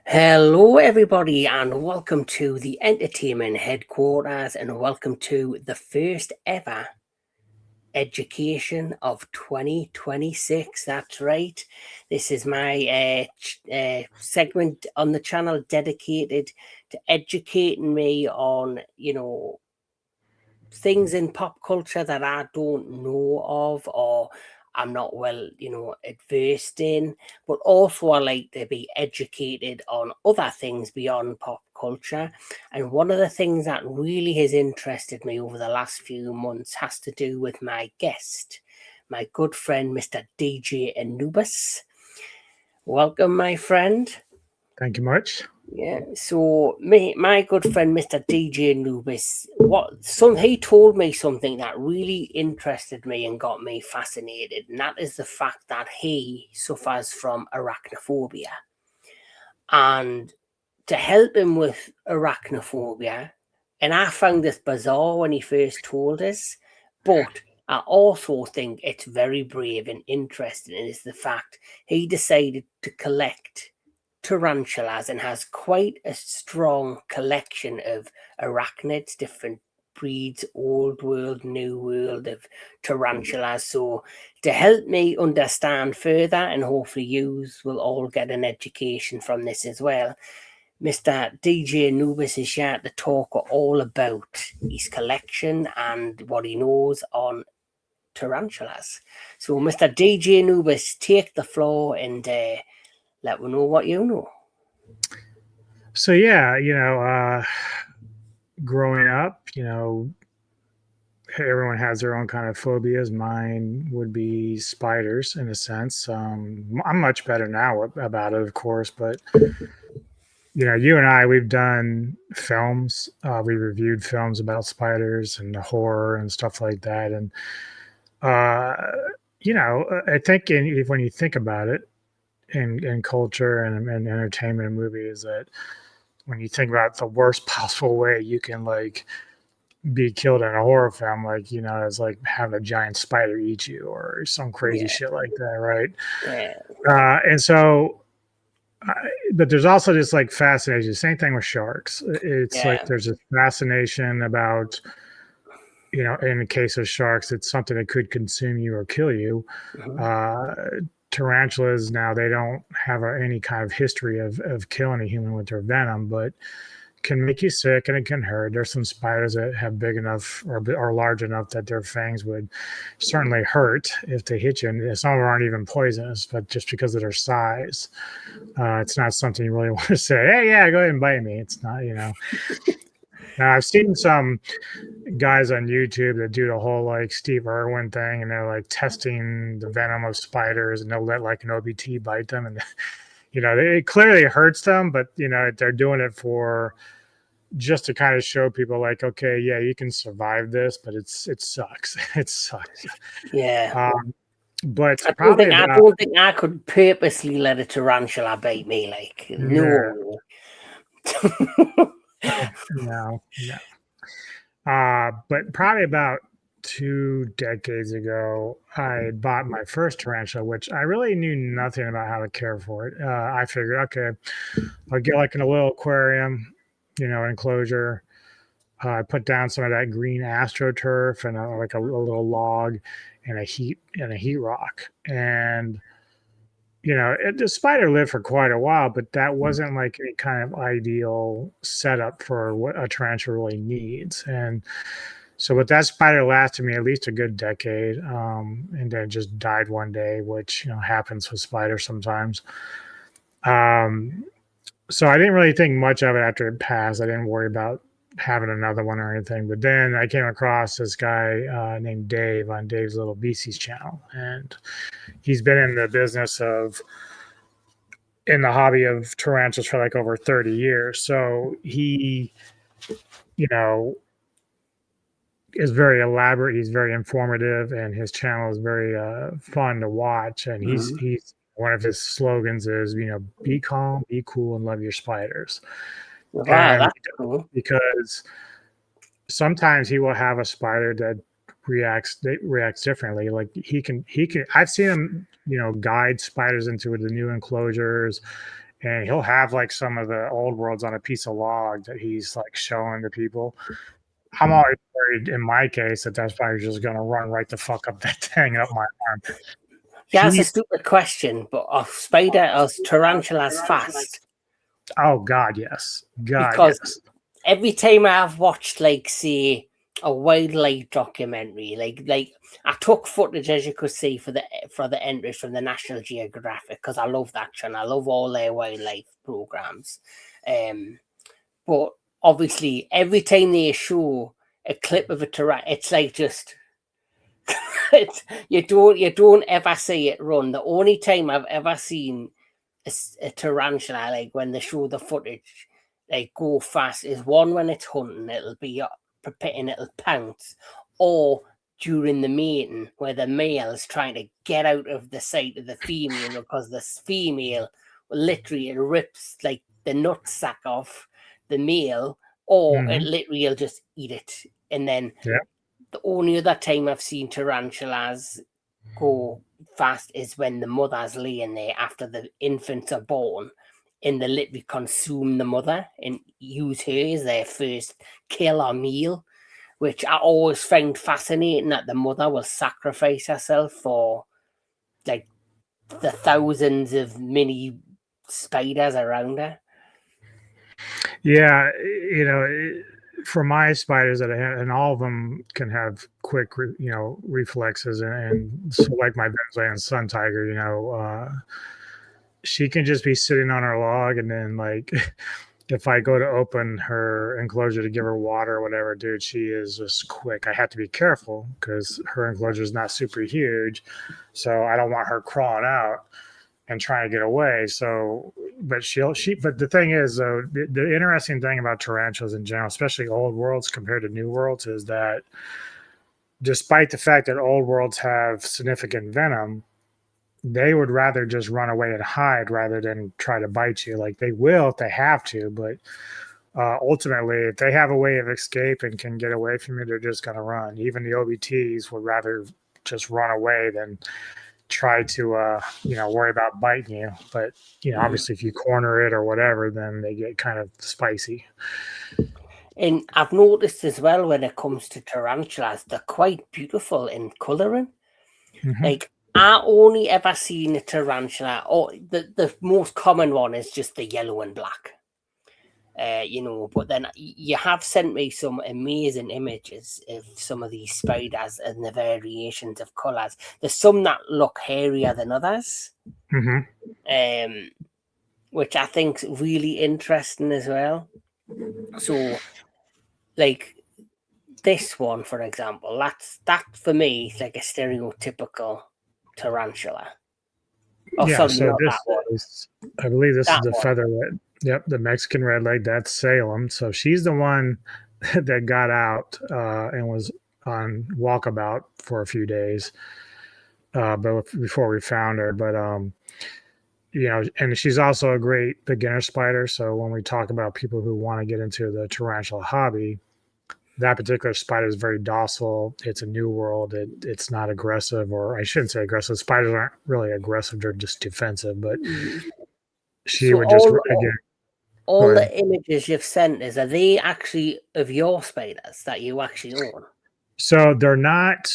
Hello, everybody, and welcome to the entertainment headquarters, and welcome to the first ever education of 2026. That's right. This is my segment on the channel dedicated to educating me on, things in pop culture that I don't know of or I'm not well, adversed in, but also I like to be educated on other things beyond pop culture. And one of the things that really has interested me over the last few months has to do with my guest, my good friend, Mr. DJ Anubis. Welcome, my friend. Thank you much. Yeah, so my good friend Mr. DJ Anubis, he told me something that really interested me and got me fascinated, and that is the fact that he suffers from arachnophobia. And to help him with arachnophobia, and I found this bizarre when he first told us, but I also think it's very brave and interesting, is the fact he decided to collect tarantulas and has quite a strong collection of arachnids, different breeds, old world, new world of tarantulas. So to help me understand further, and hopefully you will all get an education from this as well, Mr. DJ Anubis is here to talk all about his collection and what he knows on tarantulas. So, Mr. DJ Anubis, take the floor and let me know what you know. So yeah, growing up, everyone has their own kind of phobias. Mine would be spiders, in a sense. I'm much better now about it, of course, but you and I, we've done films. We reviewed films about spiders and horror and stuff like that. And uh, I think when you think about it, in culture and entertainment and movies, that when you think about the worst possible way you can like be killed in a horror film, like it's like having a giant spider eat you or some crazy Yeah, shit like that, right? yeah, And so but there's also this like fascination, same thing with sharks. It's like yeah. there's a fascination about, in the case of sharks, it's something that could consume you or kill you. Mhm. uh Tarantulas, now they don't have any kind of history of killing a human with their venom, but can make you sick and it can hurt. There's some spiders that have big enough or are large enough that their fangs would certainly hurt if they hit you. And some of them aren't even poisonous, but just because of their size, it's not something you really want to say, hey, yeah, go ahead and bite me. It's not. Now, I've seen some guys on YouTube that do the whole like Steve Irwin thing, and they're like testing the venom of spiders, and they'll let like an OBT bite them, and it clearly hurts them, but they're doing it for just to kind of show people like, okay, yeah, you can survive this, but it sucks. It sucks. Yeah. But I don't probably think I about don't think I could purposely let a tarantula bite me. Like, no, no. no. But probably about 2 decades ago, I bought my first tarantula, which I really knew nothing about how to care for it. I figured, okay, I'll get like in a little aquarium, enclosure. I put down some of that green astroturf and like a little log and a heat rock. And the spider lived for quite a while, but that wasn't like any kind of ideal setup for what a tarantula really needs. And so, but that spider lasted me at least a good decade, and then just died one day, which happens with spiders sometimes. Um, so I didn't really think much of it after it passed. I didn't worry about having another one or anything. But then I came across this guy named Dave on Dave's Little Beasties channel, and he's been in the business of in the hobby of tarantulas for like over 30 years. So he, you know, is very elaborate. He's very informative, and his channel is very fun to watch. And Mhm. he's one of his slogans is, be calm, be cool, and love your spiders. Wow, And that's cool. because sometimes he will have a spider that reacts differently. Like he can I've seen him, guide spiders into the new enclosures and he'll have like some of the old worlds on a piece of log that he's like showing to people. I'm always worried in my case that that's probably just going to run right the fuck up that thing up my arm. Yeah, that's a He, stupid question, but are tarantulas fast? oh God, yes, God, Because yes. every time I've watched, like, say, a wildlife documentary, like I took footage, as you could see, for the entries from the National Geographic, because I love that channel. I love all their wildlife programs. But obviously, every time they show a clip of a tarantula, it's like just you don't ever see it run. The only time I've ever seen a tarantula, like when they show the footage, like go fast, is one when it's hunting, it'll be preparing, it'll pounce, or during the mating where the male is trying to get out of the sight of the female, because the female literally, it rips like the nutsack off the male, or it Mm-hmm. literally will just eat it. And then Yeah. the only other time I've seen tarantulas go fast is when the mother's laying there after the infants are born, and they literally consume the mother and use her as their first kill or meal, which I always find fascinating, that the mother will sacrifice herself for like the thousands of mini spiders around her. Yeah, for my spiders that I have, and all of them can have quick, reflexes, and so like my Venezuelan sun tiger, she can just be sitting on her log, and then like if I go to open her enclosure to give her water or whatever, dude, she is just quick. I have to be careful because her enclosure is not super huge, so I don't want her crawling out and trying to get away. So, but but the thing is, though, the interesting thing about tarantulas in general, especially old worlds compared to new worlds, is that despite the fact that old worlds have significant venom, they would rather just run away and hide rather than try to bite you. Like they will if they have to, but ultimately, if they have a way of escape and can get away from you, they're just going to run. Even the OBTs would rather just run away than try to worry about biting you. But obviously if you corner it or whatever, then they get kind of spicy. And I've noticed as well, when it comes to tarantulas, they're quite beautiful in colouring. Mm-hmm. Like, I only ever seen a tarantula, or the most common one is just the yellow and black. But then you have sent me some amazing images of some of these spiders and the variations of colours. There's some that look hairier than others, Mm-hmm. which I think's really interesting as well. So, like this one, for example, that for me is like a stereotypical tarantula. Oh, Yeah, sorry, so not that this one. is, I believe this is That the one. feather red. Yep, the Mexican red leg. That's Salem. So she's the one that got out and was on walkabout for a few days, but before we found her. But and she's also a great beginner spider. So when we talk about people who want to get into the tarantula hobby, that particular spider is very docile. It's a new world. It's not aggressive, or I shouldn't say aggressive. Spiders aren't really aggressive; they're just defensive. But she So would just all again go all ahead. the images you've sent us, are they actually of your spiders that you actually own? So they're not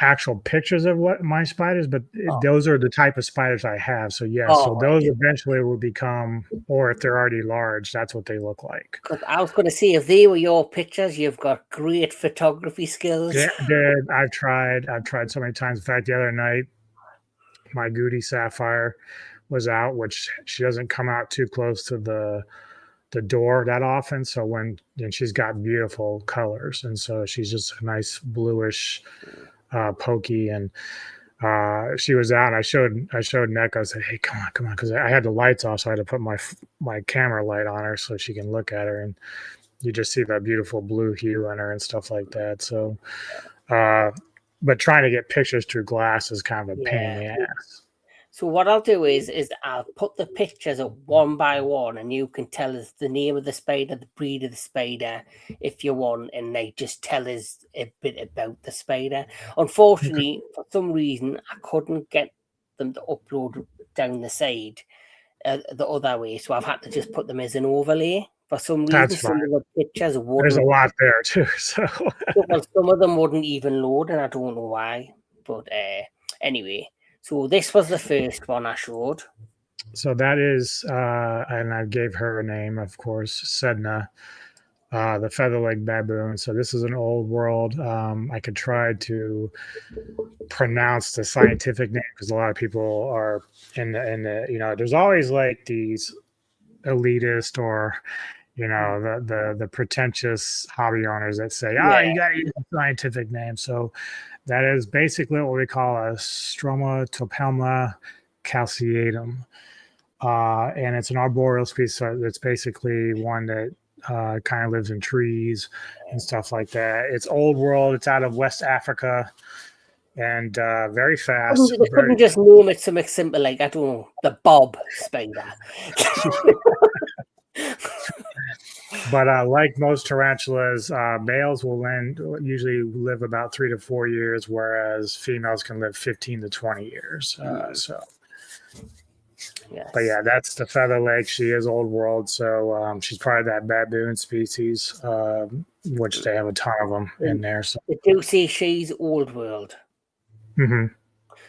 actual pictures of what my spiders, but Oh, those are the type of spiders I have. So yes, so oh those right. eventually will become, or if they're already large, that's what they look like. Because I was going to say, if they were your pictures, you've got great photography skills. Yeah, dude, I've tried so many times. In fact, the other night, my Goody Sapphire was out, which she doesn't come out too close to the door that often. So and she's got beautiful colors, and so she's just a nice bluish, pokey, and she was out. I showed Nick. I said, "Hey, come on," because I had the lights off, so I had to put my camera light on her so she can look at her, and you just see that beautiful blue hue in her and stuff like that. So, uh, but trying to get pictures through glass is kind of a pain in Yeah. the ass. So what I'll do is I'll put the pictures up one by one, and you can tell us the name of the spider, the breed of the spider, if you want, and they just tell us a bit about the spider. Unfortunately, for some reason, I couldn't get them to upload down the side. the other way, so I've had to just put them as an overlay. For some reason, That's some fine. of the pictures There's a wouldn't. lot there too. So Well, some of them wouldn't even load, and I don't know why. But anyway, so this was the first one I showed. so that is, and I gave her a name, of course, Sedna, the feather-legged baboon. So this is an old world. I could try to pronounce the scientific name because a lot of people are there's always like these elitist or the pretentious hobby owners that say, Yeah, you got to use a scientific name. So that is basically what we call a Stromatopelma calceatum. And it's an arboreal species. So it's basically one that kind of lives in trees and stuff like that. It's old world. It's out of West Africa and very fast. they couldn't Very, just name it something simple like, I don't know, the Bob spider. but like most tarantulas, males usually live about 3 to 4 years, whereas females can live 15 to 20 years. But Yes. yeah, that's the feather leg. She is old world, so she's part of that baboon species, which they have a ton of them in there. So, They do say she's old world. mhm.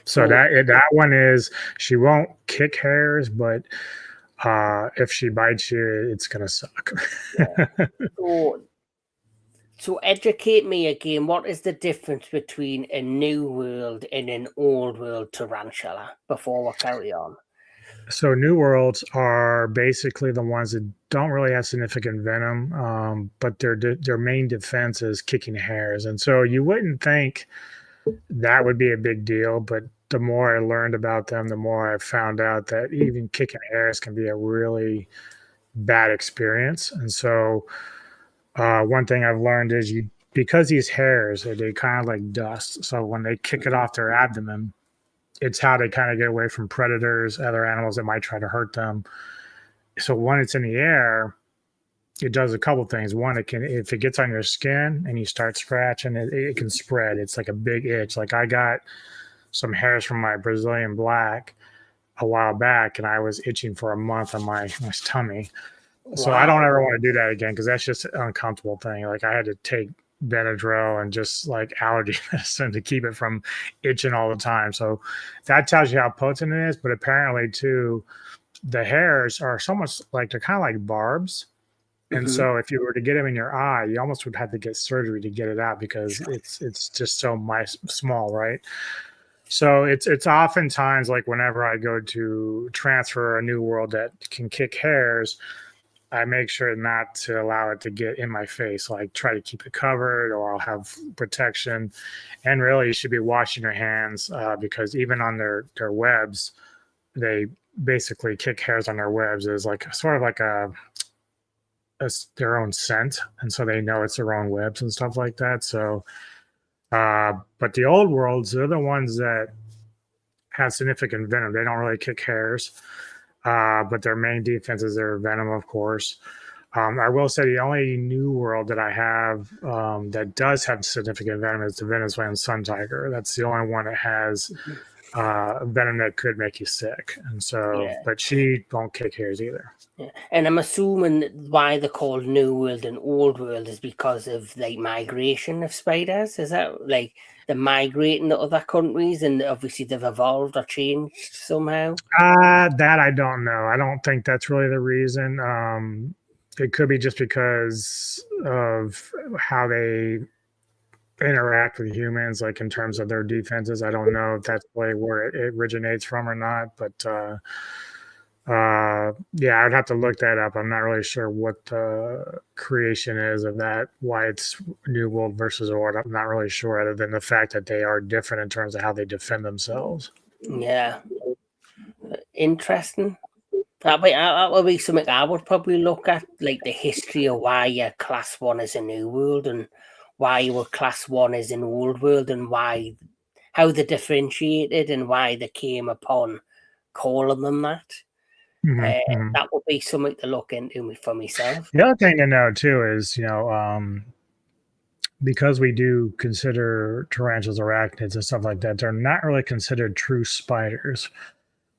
So So, that one is she won't kick hairs, but if she bites you, it's gonna suck. yeah. So, so educate me again. What is the difference between a new world and an old world tarantula before we carry on? So new worlds are basically the ones that don't really have significant venom, but their main defense is kicking hairs, and so you wouldn't think that would be a big deal, but the more I learned about them, the more I found out that even kicking hairs can be a really bad experience. And so one thing I've learned is because these hairs they kind of like dust, so when they kick it off their abdomen, it's how they kind of get away from predators, other animals that might try to hurt them. So when it's in the air, it does a couple things. One, it can if it gets on your skin and you start scratching, it can spread. It's like a big itch. Like I got some hairs from my Brazilian black a while back, and I was itching for a month on my tummy. So I Wow. don't ever want to do that again because that's just an uncomfortable thing. Like I had to take Benadryl and just like allergy medicine to keep it from itching all the time. So that tells you how potent it is. But apparently, too, the hairs are so much like they're kind of like barbs. And Mm-hmm. so if you were to get them in your eye, you almost would have to get surgery to get it out because it's just so small, right? So it's oftentimes like whenever I go to transfer a new world that can kick hairs, I make sure not to allow it to get in my face. Like try to keep it covered, or I'll have protection. And really, you should be washing your hands because even on their webs, they basically kick hairs on their webs is like sort of like their own scent, and so they know it's their own webs and stuff like that. So, but the old worlds, they're the ones that have significant venom. They don't really kick hairs, but their main defense is their venom, of course. I will say the only new world that I have that does have significant venom is the Venezuelan sun tiger. That's the only one that has venom that could make you sick. And so, Yeah. but she won't kick hairs either. Yeah. And I'm assuming why they're called New World and Old World is because of like migration of spiders. Is that like they're migrating to other countries and obviously they've evolved or changed somehow? That I don't know. I don't think that's really the reason. It could be just because of how they interact with humans, like in terms of their defenses. I don't know if that's really where it originates from or not, but yeah, I'd have to look that up. I'm not really sure what the creation is of that, why it's New World versus Old. I'm not really sure, other than the fact that they are different in terms of how they defend themselves. Yeah, interesting. That would be something I would probably look at, like the history of why class one is a New World and why your class one is an Old World and why how they differentiated and why they came upon calling them that. Hmm, hmm. That would be something to look into for myself. The other thing to know too is, because we do consider tarantulas arachnids and stuff like that, they're not really considered true spiders.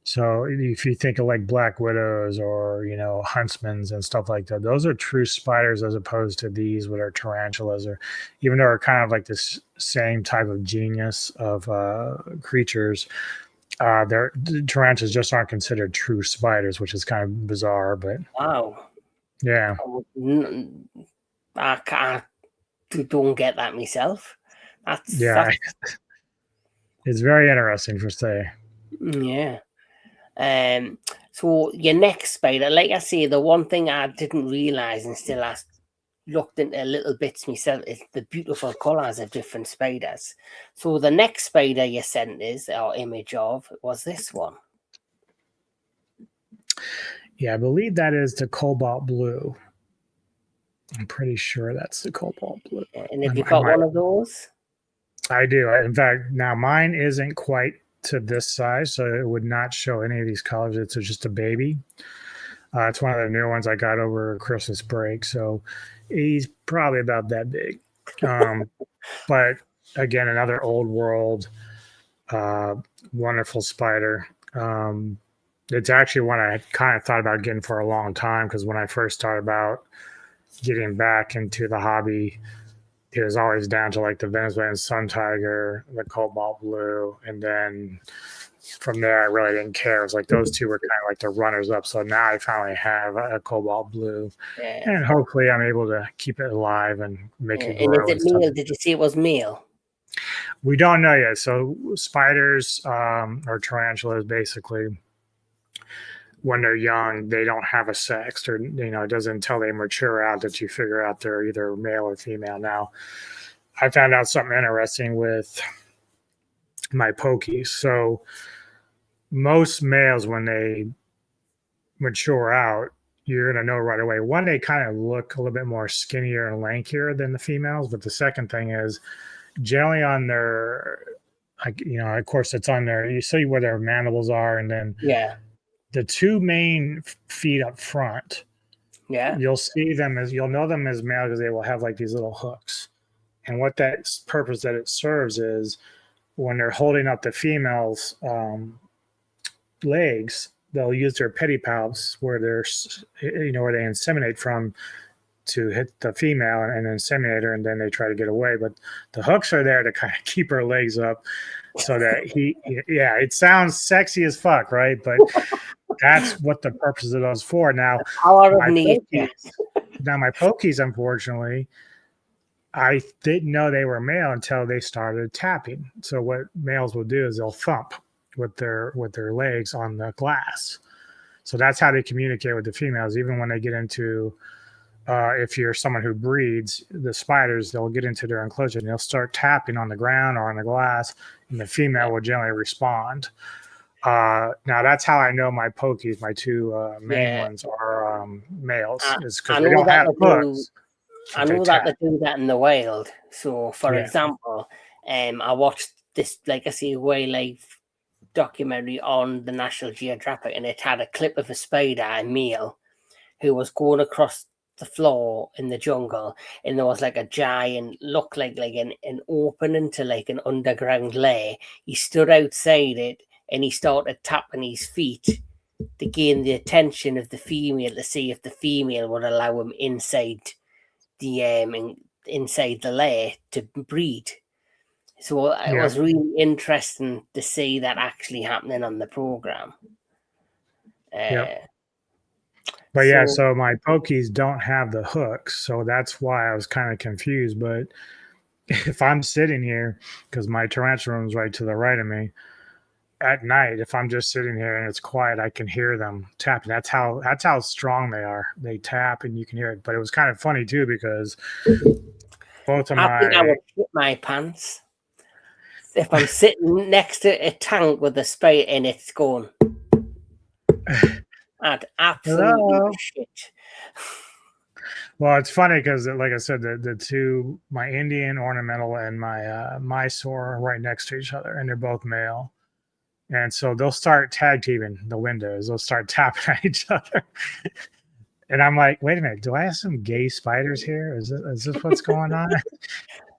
So if you think of like black widows or huntsmans and stuff like that, those are true spiders as opposed to these, what are tarantulas, or even though they're kind of like this same type of genius of creatures. They're tarantulas just aren't considered true spiders, which is kind of bizarre, but Wow. yeah, I don't get that myself. yeah, That's it's very interesting for say. yeah. So your next spider, like I say, the one thing I didn't realize and still I looked into little bits myself is the beautiful colors of different spiders. So the next spider you sent us or image of was this one. Yeah, I believe that is the cobalt blue. I'm pretty sure that's the cobalt blue. And have you got one of those? I do. In fact, now mine isn't quite to this size, so it would not show any of these colors. It's just a baby. It's one of the new ones I got over Christmas break, so he's probably about that big. But again, another old world, uh, wonderful spider. It's actually one I had kind of thought about getting for a long time because when I first started about getting back into the hobby, it was always down to like the Venezuelan sun tiger, the cobalt blue, and then from there I really didn't care. It was like those two were kind of like the runners up. So now I finally have a cobalt blue, and hopefully I'm able to keep it alive and make it grow. And is it male? Did you say it was male? We don't know yet. So spiders or tarantulas, basically, when they're young, they don't have a sex, or it doesn't until they mature out that you figure out they're either male or female. Now, I found out something interesting with my pokies. So most males, when they mature out, you're going to know right away. One, they kind of look a little bit more skinnier and lankier than the females. But the second thing is generally on their, of course, it's on their, you see where their mandibles are. And then the two main feet up front, you'll know them as male because they will have like these little hooks. And what that purpose that it serves is when they're holding up the female's legs, they'll use their pedipalps where they're, where they inseminate from to hit the female and inseminate her, and then they try to get away. But the hooks are there to kind of keep her legs up so that it sounds sexy as fuck, right? But that's what the purpose of those for. Now, my pokies, unfortunately, I didn't know they were male until they started tapping. So what males will do is they'll thump with their legs on the glass. So that's how they communicate with the females. Even when they get into, if you're someone who breeds, the spiders, they'll get into their enclosure and they'll start tapping on the ground or on the glass, and the female will generally respond. Now that's how I know my pokies, my two main ones, are males, is because they don't have hooks. I know that they do that in the wild. So, for example, I watched this, like I say, wildlife documentary on the National Geographic, and it had a clip of a spider, a male, who was going across the floor in the jungle, and there was like a giant, looked like an opening to like an underground lair. He stood outside it, and he started tapping his feet to gain the attention of the female to see if the female would allow him inside the lair to breed. So it was really interesting to see that actually happening on the program. But so my pokies don't have the hooks, so that's why I was kind of confused. But if I'm sitting here, because my tarantula room is right to the right of me, at night, if I'm just sitting here and it's quiet, I can hear them tapping. That's how strong they are. They tap and you can hear it. But it was kind of funny too because both of I think I would shit my pants if I'm sitting next to a tank with a spray and it's going. I'd absolutely shit. Well, it's funny because, like I said, the two, my Indian ornamental and my Mysore, are right next to each other, and they're both male. And so they'll start tag teaming the windows. They'll start tapping at each other. And I'm like, wait a minute, do I have some gay spiders here? Is this what's going on?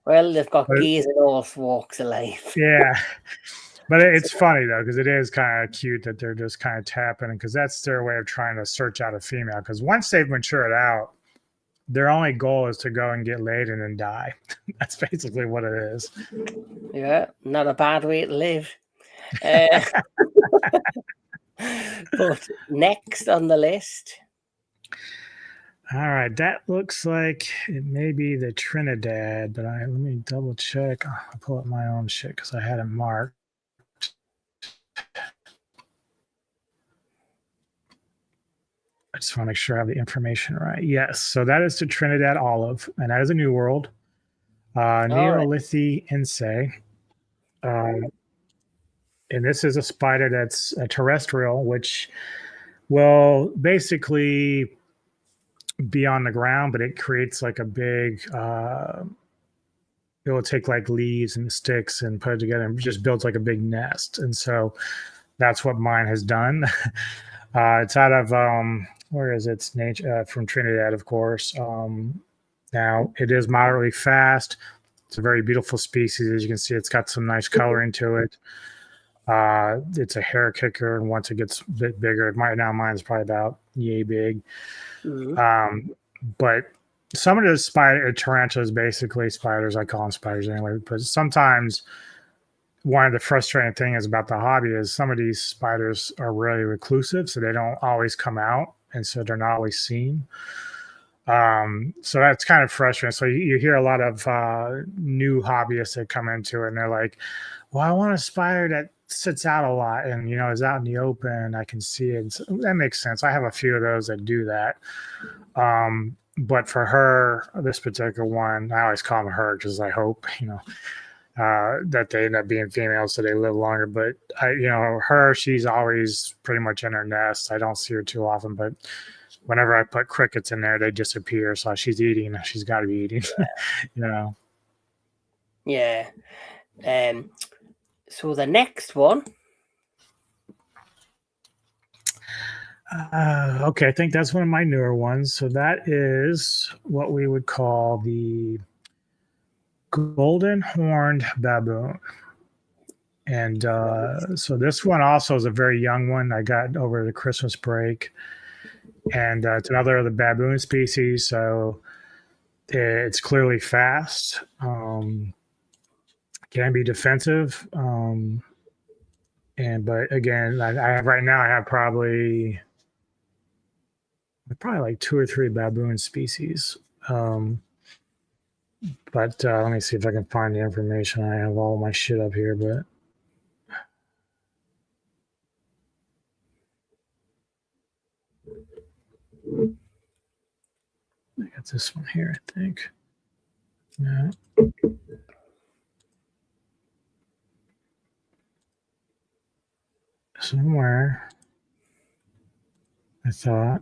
Well, they've got gays in all walks of life. Yeah. But it's funny though, because it is kind of cute that they're just kind of tapping, because that's their way of trying to search out a female. Because once they've matured out, their only goal is to go and get laid and then die. That's basically what it is. Yeah, not a bad way to live. Uh, but next on the list. All right, that looks like it may be the Trinidad, but let me double check. I'll pull up my own shit because I had it marked. I just want to make sure I have the information right. Yes, so that is the Trinidad olive, and that is a New World. Neolithiense. And this is a spider that's a terrestrial, which will basically be on the ground, but it creates like a big, it will take like leaves and sticks and put it together and just builds like a big nest. And so that's what mine has done. It's out of, where is it? It's from Trinidad, of course. Now, it is moderately fast. It's a very beautiful species. As you can see, it's got some nice coloring to it. It's a hair kicker, and once it gets a bit bigger, right now mine's probably about yay big. Mm-hmm. But some of the tarantulas, basically spiders, I call them spiders anyway, but sometimes one of the frustrating things about the hobby is some of these spiders are really reclusive, so they don't always come out, and so they're not always seen. So that's kind of frustrating. So you hear a lot of new hobbyists that come into it, and they're like, well, I want a spider that sits out a lot and, is out in the open. I can see it. So that makes sense. I have a few of those that do that. But for her, this particular one, I always call them her because I hope, that they end up being females so they live longer. But her, she's always pretty much in her nest. I don't see her too often, but whenever I put crickets in there, they disappear. So she's eating. She's got to be eating, Yeah. So the next one. Okay, I think that's one of my newer ones. So that is what we would call the golden horned baboon. And so this one also is a very young one I got over the Christmas break. And it's another of the baboon species. So it's clearly fast, can be defensive. But again, I have right now, I have probably like 2 or 3 baboon species. But let me see if I can find the information. I have all my shit up here, but I got this one here, I think. Yeah. Somewhere, I thought.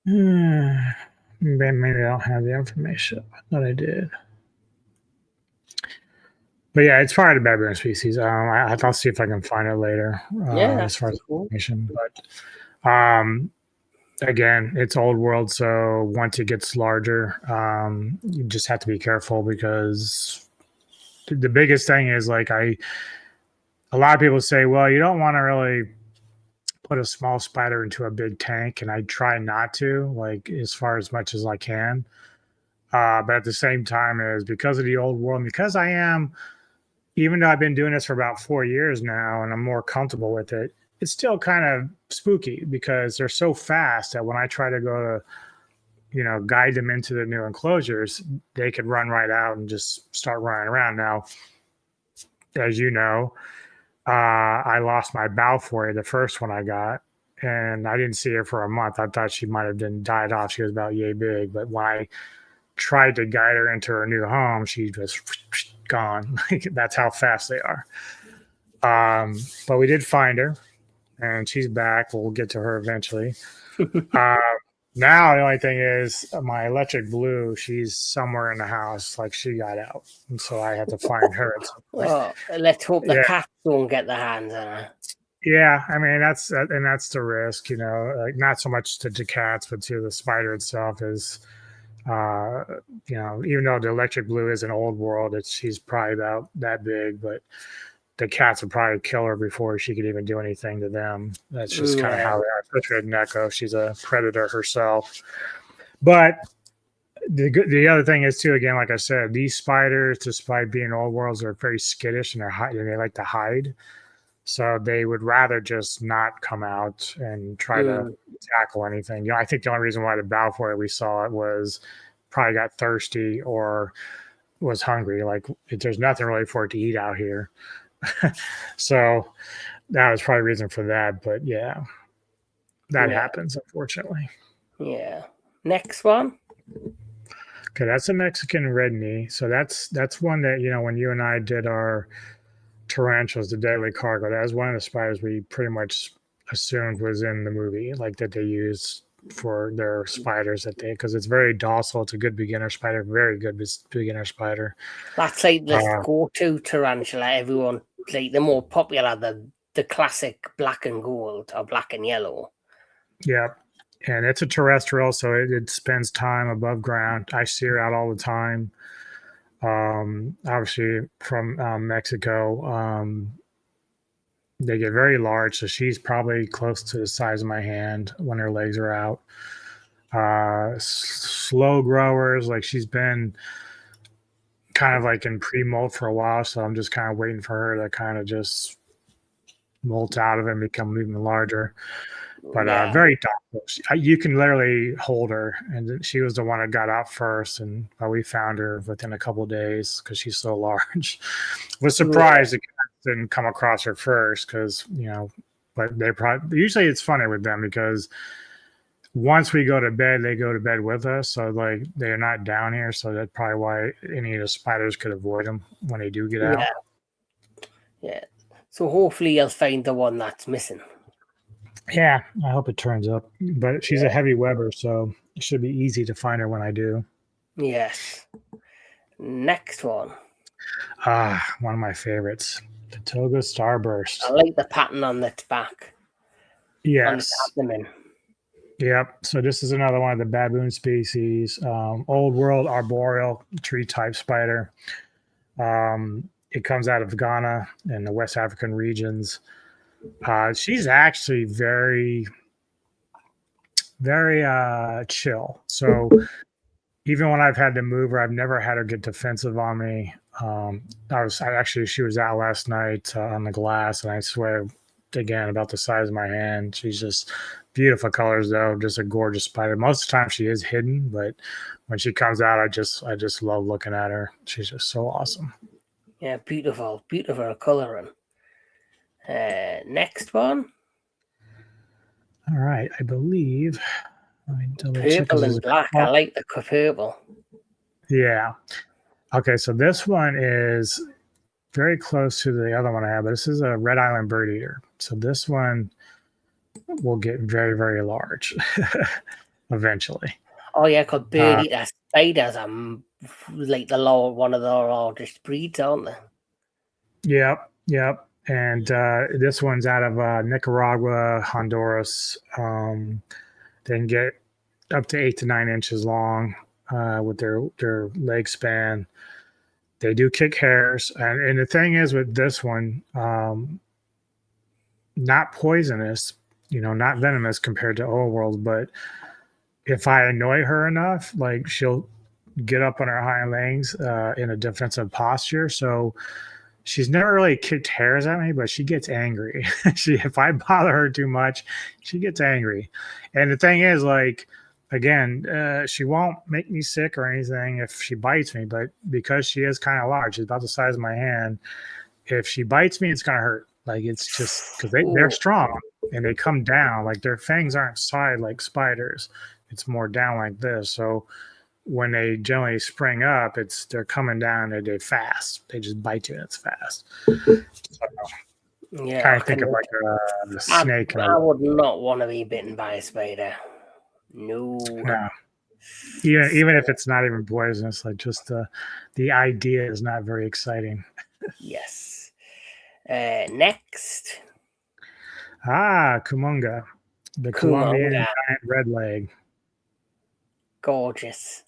Maybe I don't have the information. I thought I did. But yeah, it's probably the baboon species. I'll see if I can find it later. As far as information, but again, it's old world, so once it gets larger, you just have to be careful because the biggest thing is like a lot of people say, well, you don't want to really put a small spider into a big tank, and I try not to, like as far as much as I can. But at the same time, is because of the old world, because I am, even though I've been doing this for about 4 years now, and I'm more comfortable with it, it's still kind of spooky because they're so fast that when I try to go to, guide them into the new enclosures, they could run right out and just start running around. Now, as you know, I lost my Balfour, the first one I got, and I didn't see her for a month. I thought she might have been died off. She was about yay big, but when I tried to guide her into her new home, she just gone. That's how fast they are. But we did find her, and she's back. We'll get to her eventually. Now the only thing is my electric blue. She's somewhere in the house, like she got out, and so I have to find her. Well, let's hope the cats don't get their hands on her. Yeah, I mean that's the risk, like not so much to cats, but to the spider itself is. Uh, even though the electric blue is an old world, she's probably about that big, but the cats would probably kill her before she could even do anything to them. That's just kind of Yeah. how they are, especially with Neko. She's a predator herself. But the other thing is too, again, like I said, these spiders, despite being old worlds, are very skittish and they like to hide. So they would rather just not come out and try to Mm. tackle anything. I think the only reason why the Balfour we saw it was probably got thirsty or was hungry. Like there's nothing really for it to eat out here. So that was probably the reason for that. But yeah, that Yeah. happens, unfortunately. Yeah. Next one. Okay, that's a Mexican red knee. So that's one that, when you and I did our tarantulas, the deadly cargo, that was one of the spiders we pretty much assumed was in the movie, like that they used for their spiders because it's very docile. It's a good beginner spider, very good beginner spider. That's like the Uh, go-to tarantula. Everyone like the more popular, the classic black and gold or black and yellow. yeah. And it's a terrestrial, so it spends time above ground. I see her out all the time. Obviously from Mexico. They get very large, so she's probably close to the size of my hand when her legs are out. Slow growers, like she's been kind of like in pre-molt for a while, so I'm just kind of waiting for her to kind of just molt out of it and become even larger. But Yeah. very docile. You can literally hold her, and she was the one that got out first, and we found her within a couple of days because she's so large. Was Yeah. surprised the cats didn't come across her first because but they probably usually it's funny with them because once we go to bed, they go to bed with us, so like they're not down here, so that's probably why any of the spiders could avoid them when they do get Yeah. out. Yeah. So hopefully you'll find the one that's missing. Yeah, I hope it turns up. But she's a Yeah. heavy Weber, so it should be easy to find her when I do. Yes. Next one. One of my favorites, the Toga I Starburst. like the pattern on its back, on its Yes. abdomen. Yep. So this is another one of the baboon species, old world arboreal tree type spider. It comes out of Ghana and the West African regions. She's actually very, very chill. So even when I've had to move her, I've never had her get defensive on me. She was out last night on the glass, and I swear, again, about the size of my hand. She's just beautiful colors, though. Just a gorgeous spider. Most of the time, she is hidden, but when she comes out, I just love looking at her. She's just so awesome. Yeah, beautiful, beautiful coloring. Next one. All right, I believe. Let me double check Purple because there's and a black. I couple. like the purple. Yeah. Okay, so this one is very close to the other one I have, but this is a red island bird eater. So this one will get very, very large eventually. Oh yeah, because bird Uh, eater spiders are like one of the largest breeds, aren't they? yep, yep. And this one's out of Nicaragua, Honduras. They can get up to 8 to 9 inches long with their leg span. They do kick hairs, and the thing is with this one, not poisonous, not venomous compared to old world, but if I annoy her enough, like she'll get up on her hind legs in a defensive posture. So she's never really kicked hairs at me, but she gets angry. If I bother her too much, she gets angry. And the thing is, like, again, she won't make me sick or anything if she bites me, but because she is kind of large, she's about the size of my hand. If she bites me, it's gonna hurt. Like it's just because they're Oh, strong and they come down. Like their fangs aren't side like spiders. It's more down like this. So when they generally spring up, they're coming down and they fast. They just bite you and it's fast. So yeah, kind of think of like a I, snake in a I way. would not want to be bitten by a spider. No. No. Even if it's not even poisonous, like just the idea is not very exciting. Yes. Next, Kumunga, the Colombian Kumanga. giant red leg. Gorgeous.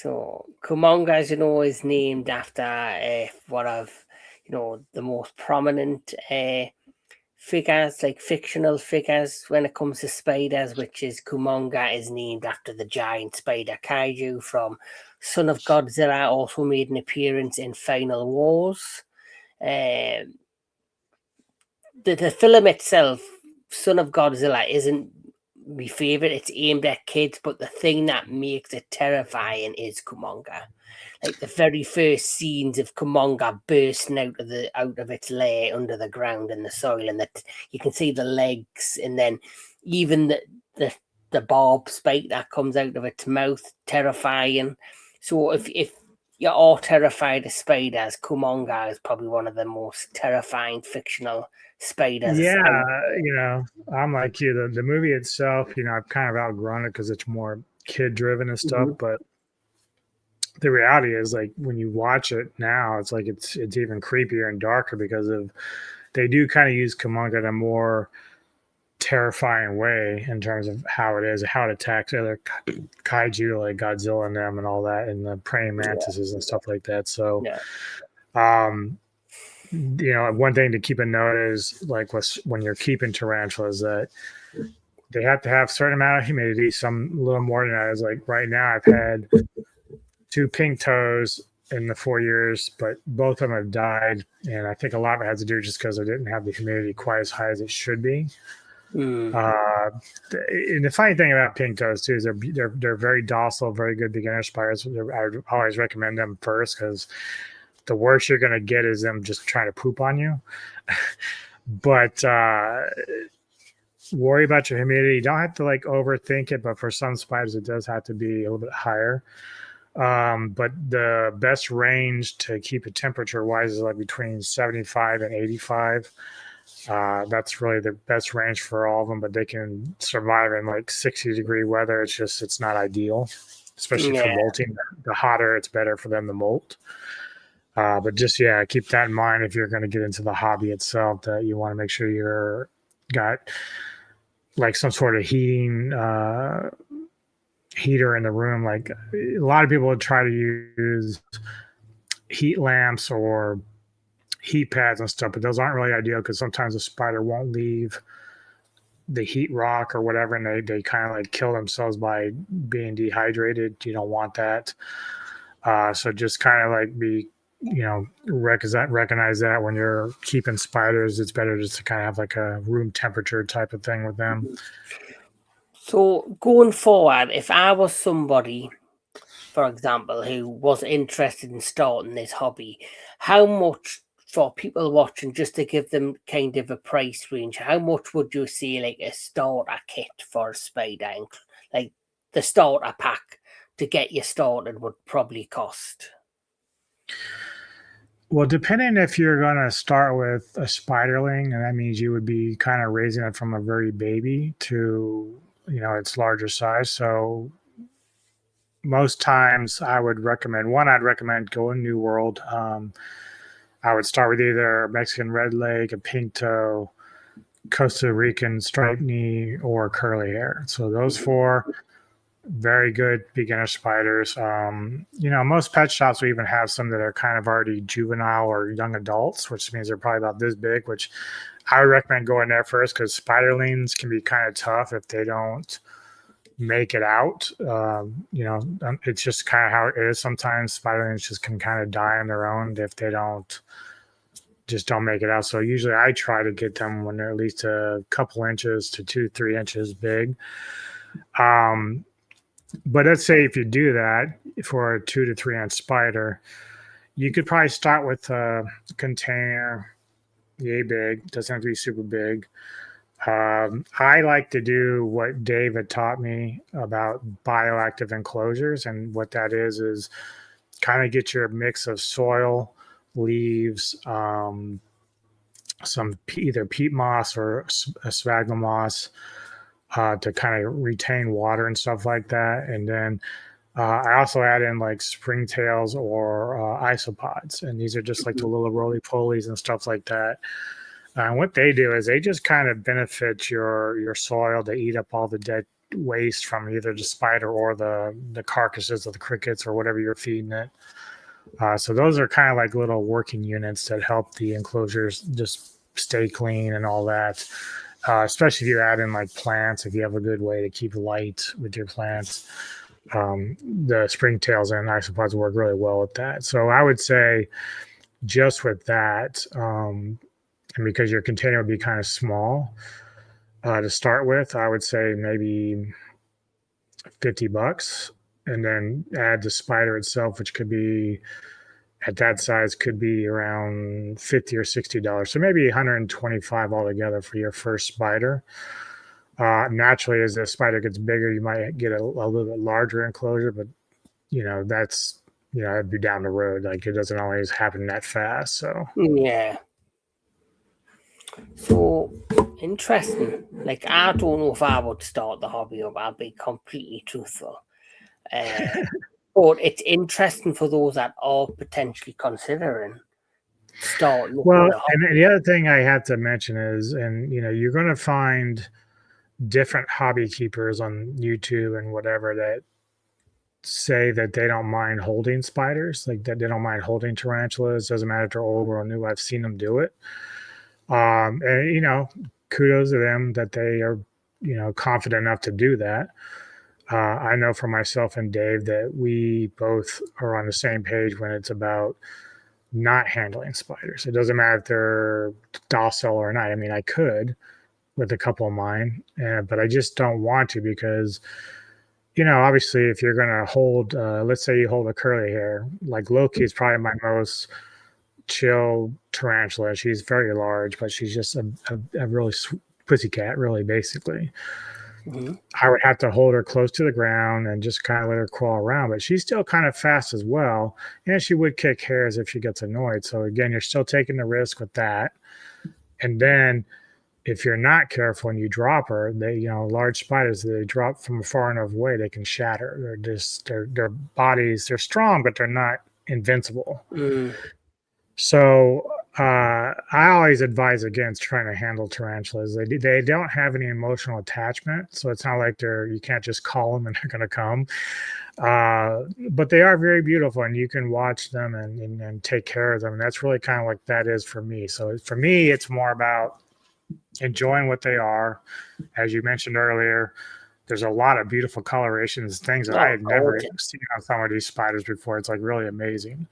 So Kumonga, as you know, is named after one of the most prominent figures, like fictional figures, when it comes to spiders, which is Kumonga is named after the giant spider kaiju from Son of Godzilla. Also made an appearance in Final Wars. The film itself, Son of Godzilla, isn't my favorite. It's aimed at kids, but the thing that makes it terrifying is Kumonga. Like the very first scenes of Kumonga bursting out of its lair under the ground in the soil, and that you can see the legs, and then even the the barb spike that comes out of its mouth, terrifying. So if you're all terrified of spiders, Kumonga is probably one of the most terrifying fictional spiders out. Yeah, I'm like you. The movie itself, I've kind of outgrown it because it's more kid driven and stuff. Mhm. But the reality is, like when you watch it now, it's like it's even creepier and darker because of they do kind of use Kumonga in a more terrifying way in terms of how it is, how it attacks other kaiju like Godzilla and them and all that, and the praying Yeah, mantises and stuff like that. So, yeah. um, one thing to keep in note is like when you're keeping tarantulas that they have to have a certain amount of humidity, some a little more than that. Is like right now I've had two pink toes in the 4 years, but both of them have died, and I think a lot of it has to do just because I didn't have the humidity quite as high as it should be. Mm. And the funny thing about pink toes too is they're very docile, very good beginner spiders. I always recommend them first because the worst you're gonna get is them just trying to poop on you. But worry about your humidity. You don't have to like overthink it, but for some spiders it does have to be a little bit higher. But the best range to keep it temperature wise is like between 75 and 85. That's really the best range for all of them, but they can survive in like 60-degree weather. It's not ideal, especially for Yeah. molting. The hotter, it's better for them to molt. But just keep that in mind if you're going to get into the hobby itself. That you want to make sure you're got like some sort of heater in the room. Like a lot of people would try to use heat lamps or heat pads and stuff, but those aren't really ideal because sometimes the spider won't leave the heat rock or whatever, and they kind of like kill themselves by being dehydrated. You don't want that. So just kind of like recognize that when you're keeping spiders, it's better just to kind of have like a room temperature type of thing with them. So going forward, if I was somebody, for example, who was interested in starting this hobby, how much for people watching, just to give them kind of a price range, how much would you say like a starter kit for a spider, like the starter pack to get you started would probably cost? Well, depending if you're going to start with a spiderling, and that means you would be kind of raising it from a very baby to its larger size. So most times I would recommend I'd recommend going New World. I would start with either a Mexican red leg, a pink toe, Costa Rican striped knee, or curly hair. So those four very good beginner spiders. Most pet shops will even have some that are kind of already juvenile or young adults, which means they're probably about this big, which I would recommend going there first because spiderlings can be kind of tough if they don't make it out. It's just kind of how it is. Sometimes spiderlings just can kind of die on their own if they don't make it out. So usually I try to get them when they're at least a couple inches to 2-3 inches big. But let's say if you do that for a 2 to 3 inch spider, you could probably start with a container, yay big, doesn't have to be super big. I like to do what David taught me about bioactive enclosures. And what that is kind of get your mix of soil, leaves, some either peat moss or a sphagnum moss to kind of retain water and stuff like that. And then I also add in like springtails or isopods, and these are just like the little roly polies and stuff like that. And what they do is they just kind of benefit your soil. They eat up all the dead waste from either the spider or the carcasses of the crickets or whatever you're feeding it. So those are kind of like little working units that help the enclosures just stay clean and all that. Especially if you add in like plants, if you have a good way to keep light with your plants. The springtails and isopods work really well with that. So I would say just with that, and because your container would be kind of small to start with, I would say maybe $50, and then add the spider itself, which could be at that size could be around $50 or $60. So maybe 125 altogether for your first spider. Naturally, as the spider gets bigger, you might get a little bit larger enclosure, but that's it'd be down the road. Like it doesn't always happen that fast. So Yeah. So interesting. Like I don't know if I would start the hobby up. I'll be completely truthful. But it's interesting for those that are potentially considering starting up well, with a hobby. and the other thing I have to mention is, and you're going to find different hobby keepers on YouTube and whatever that say that they don't mind holding spiders, like that they don't mind holding tarantulas. Doesn't matter if they're old or new. I've seen them do it. And kudos to them that they are, confident enough to do that. I know for myself and Dave that we both are on the same page when it's about not handling spiders. It doesn't matter if they're docile or not. I mean, I could with a couple of mine, but I just don't want to because, obviously, if you're going to hold, let's say you hold a curly hair, like Loki is probably my most chill tarantula. She's very large, but she's just a really pussycat, really, basically. Mm-hmm. I would have to hold her close to the ground and just kind of let her crawl around, but she's still kind of fast as well. And she would kick hairs if she gets annoyed. So again, you're still taking the risk with that. And then if you're not careful and you drop her, large spiders, they drop from a far enough away, they can shatter. They're just, their bodies, they're strong, but they're not invincible. Mm. So I always advise against trying to handle tarantulas. They don't have any emotional attachment, so it's not like you can't just call them and they're going to come. But they are very beautiful, and you can watch them and take care of them. And that's really kind of like that is for me. So for me, it's more about enjoying what they are. As you mentioned earlier, there's a lot of beautiful colorations, things that I had never seen on some of these spiders before. It's like really amazing.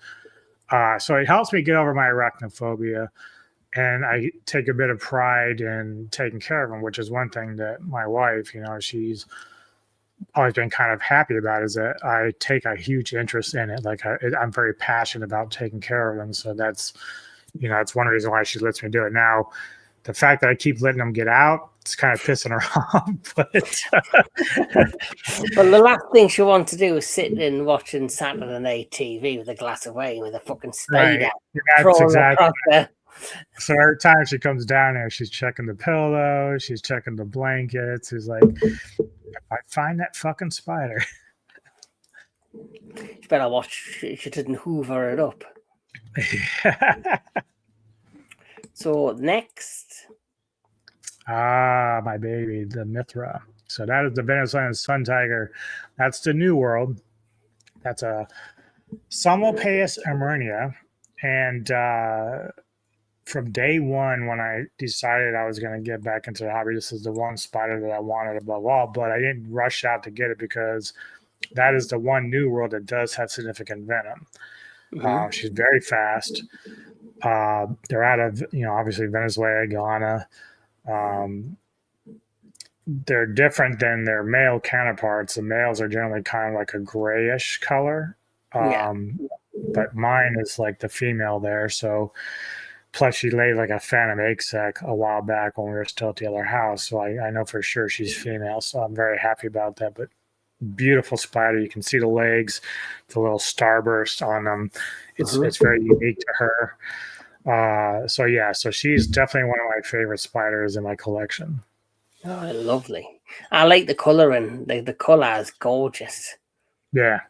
So it helps me get over my arachnophobia, and I take a bit of pride in taking care of them, which is one thing that my wife, she's always been kind of happy about, is that I take a huge interest in it. Like I'm very passionate about taking care of them. So that's, it's one reason why she lets me do it. Now, the fact that I keep letting them get out, it's kind of pissing her off. But well, the last thing she wants to do is sit and watching Saturday Night TV with a glass of wine with a fucking spider right. crawling across there. So every time she comes down there, she's checking the pillow, she's checking the blankets. She's like, if I find that fucking spider. You better watch she didn't hoover it up. So next. My baby, the Mithra. So that is the Venezuelan sun tiger. That's the New World. That's a Psalmopoeus amernia. And from day one, when I decided I was going to get back into the hobby, this is the one spider that I wanted above all. But I didn't rush out to get it because that is the one New World that does have significant venom. Mm-hmm. She's very fast. They're out of, obviously Venezuela, Ghana. They're different than their male counterparts. The males are generally kind of like a grayish color. But mine is like the female there. So plus she laid like a phantom egg sac a while back when we were still at the other house. So I know for sure she's female. So I'm very happy about that. But beautiful spider. You can see the legs, the little starburst on them. It's very unique to her. So she's definitely one of my favorite spiders in my collection. Oh, lovely. I like the coloring. The color is gorgeous. Yeah.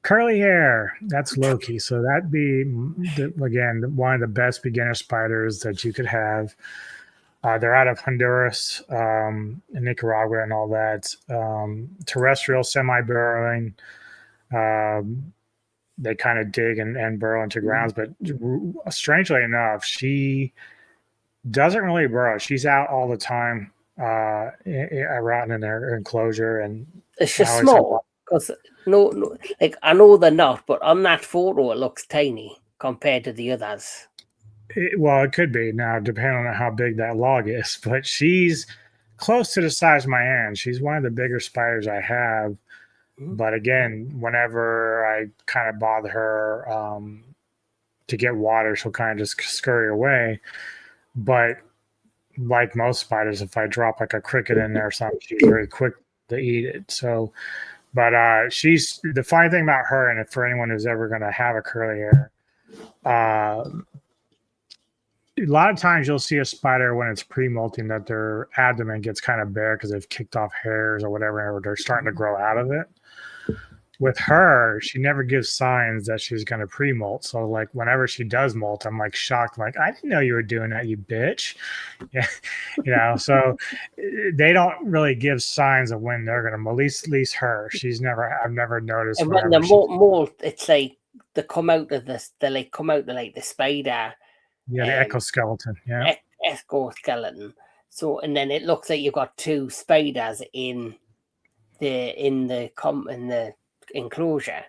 Curly hair, that's Loki. So that'd be, again, one of the best beginner spiders that you could have. They're out of Honduras, Nicaragua, and all that. Terrestrial, semi-burrowing. Um, they kind of dig and burrow into grounds, but strangely enough, she doesn't really burrow. She's out all the time, around in their enclosure, and It's I just always have. small because no, like I know they're not, but on that photo it looks tiny compared to the others. Well, it could be now, depending on how big that log is. But she's close to the size of my hand. She's one of the bigger spiders I have. Mhm. But again, whenever I kind of bother her to get water, she'll kind of just scurry away. But like most spiders, if I drop like a cricket in there or something, she's very quick to eat it. So, but she's the funny thing about her, and for anyone who's ever going to have a curly hair, uh, a lot of times you'll see a spider when it's pre-molting that their abdomen gets kind of bare because they've kicked off hairs or whatever, or they're starting to grow out of it. With her, she never gives signs that she's going to pre-molt. So like whenever she does molt, I'm like shocked. I'm like, I didn't know you were doing that, you bitch. Yeah, So they don't really give signs of when they're going to molt. At least her. I've never noticed And when the whenever she. molt, it's like they come out of this. They like come out of like the spider, Yeah, the um, exoskeleton. Yeah. exoskeleton. So and then it looks like you've got two spiders in the enclosure.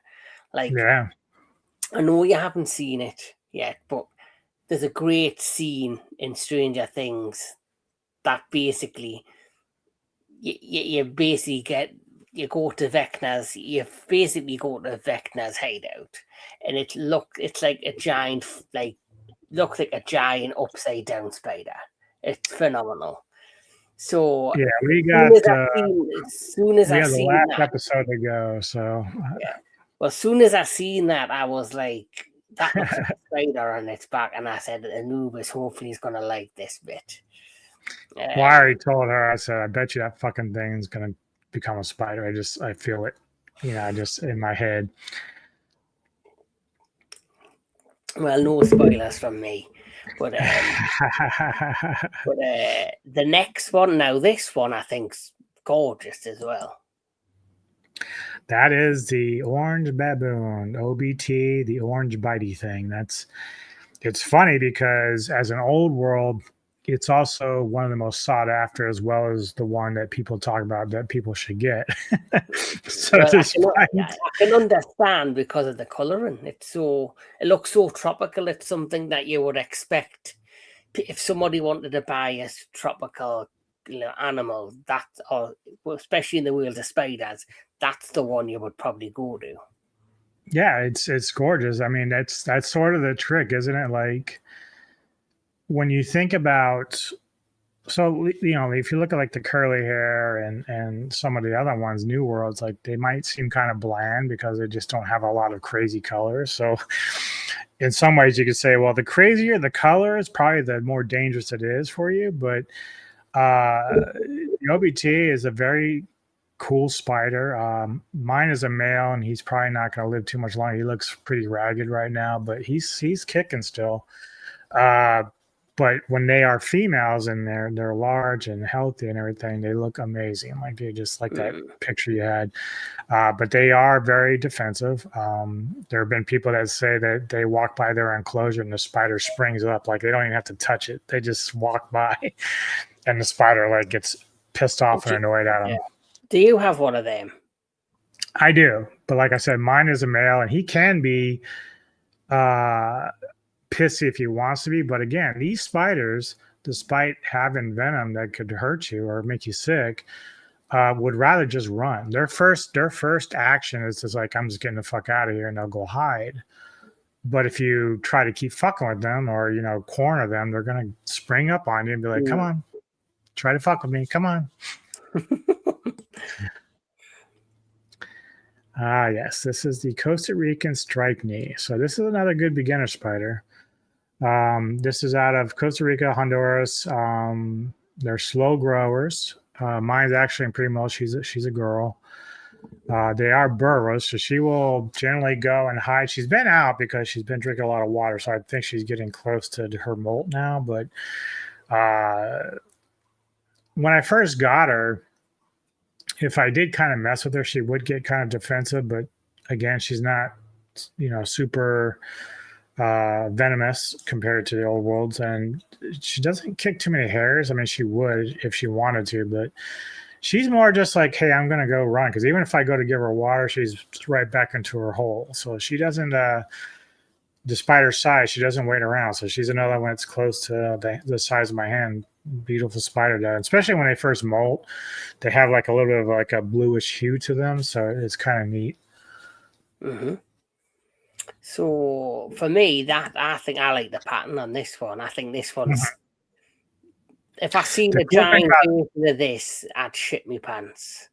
Like Yeah. I know you haven't seen it yet, but there's a great scene in Stranger Things that basically you basically you go to Vecna's hideout, and it's like a giant looks like a giant upside down spider. It's phenomenal. So Yeah, we soon got as I the seen last that, episode to go, so yeah. Well, as soon as I seen that, I was like, that looks like a spider on its back, and I said, Anubis, hopefully he's gonna like this bit. well, I already told her. I said, I bet you that fucking thing's gonna become a spider. I feel it, just in my head. Well, no spoilers from me, but the next one now, this one I think's gorgeous as well. That is the orange baboon, OBT, the orange bitey thing. It's funny because as an old world, it's also one of the most sought after, as well as the one that people talk about that people should get. So Well, despite, I can understand because of the colouring. It looks so tropical. It's something that you would expect if somebody wanted to buy a tropical animal, or especially in the world of spiders, that's the one you would probably go to. yeah, it's gorgeous. I mean, that's sort of the trick, isn't it? Like when you think about, so if you look at like the curly hair and some of the other ones, new worlds, like they might seem kind of bland because they just don't have a lot of crazy colors. So in some ways you could say, well, the crazier the colors, probably the more dangerous it is for you. But the OBT is a very cool spider. Mine is a male, and he's probably not going to live too much longer. He looks pretty ragged right now, but he's kicking still. Uh, but when they are females and they're large and healthy and everything, they look amazing. Like they just like that picture you had. But they are very defensive. There have been people that say that they walk by their enclosure and the spider springs up, like they don't even have to touch it. They just walk by, and the spider like gets pissed off and annoyed at them. Yeah. Do you have one of them? I do, but like I said, mine is a male, and he can be pissy if he wants to be. But again, these spiders, despite having venom that could hurt you or make you sick, would rather just run. Their first action is just like, I'm just getting the fuck out of here, and they'll go hide. But if you try to keep fucking with them or corner them, they're gonna spring up on you and be like, "Come on, try to fuck with me. Come on." Yes, this is the Costa Rican striped knee. So this is another good beginner spider. This is out of Costa Rica, Honduras. They're slow growers. Mine's actually in pre-molt. She's a girl. They are burrows, so she will generally go and hide. She's been out because she's been drinking a lot of water, so I think she's getting close to her molt now. But when I first got her, if I did kind of mess with her, she would get kind of defensive. But again, she's not, super venomous compared to the old worlds, and she doesn't kick too many hairs. I mean, she would if she wanted to, but she's more just like, hey, I'm gonna go run, because even if I go to give her water, she's right back into her hole. So she doesn't. Despite her size, she doesn't wait around. So she's another one that's close to the size of my hand. Beautiful spider does, especially when they first molt. They have like a little bit of like a bluish hue to them, so it's kind of neat. Mm-hmm. So for me, that I think I like the pattern on this one. I think this one's. If I seen The a cool thing giant about, version of this, I'd shit me pants.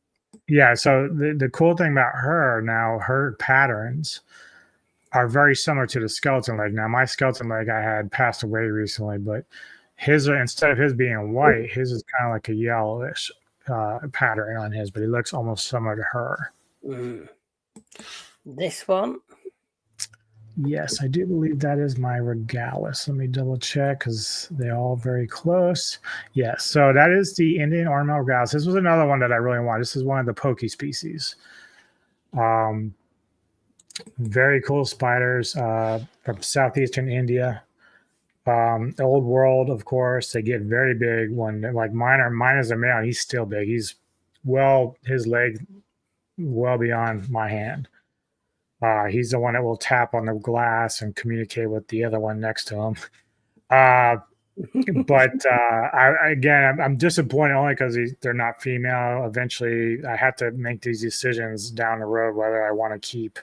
yeah, so the cool thing about her now, her patterns are very similar to the skeleton leg. Now, my skeleton leg I had passed away recently, but his, instead of his being white, his is kind of like a yellowish pattern on his, but he looks almost similar to her. Mm. This one, Yes, I do believe that is my Regalis. Let me double check because they're all very close. Yes, so that is the Indian ornamental Regalis. This was another one that I really wanted. This is one of the Poke species. Very cool spiders from southeastern India. The old world, of course, they get very big when like mine is a male. He's still big. He's his leg well beyond my hand. He's the one that will tap on the glass and communicate with the other one next to him. But I'm disappointed only because they're not female. Eventually, I have to make these decisions down the road whether I want to keep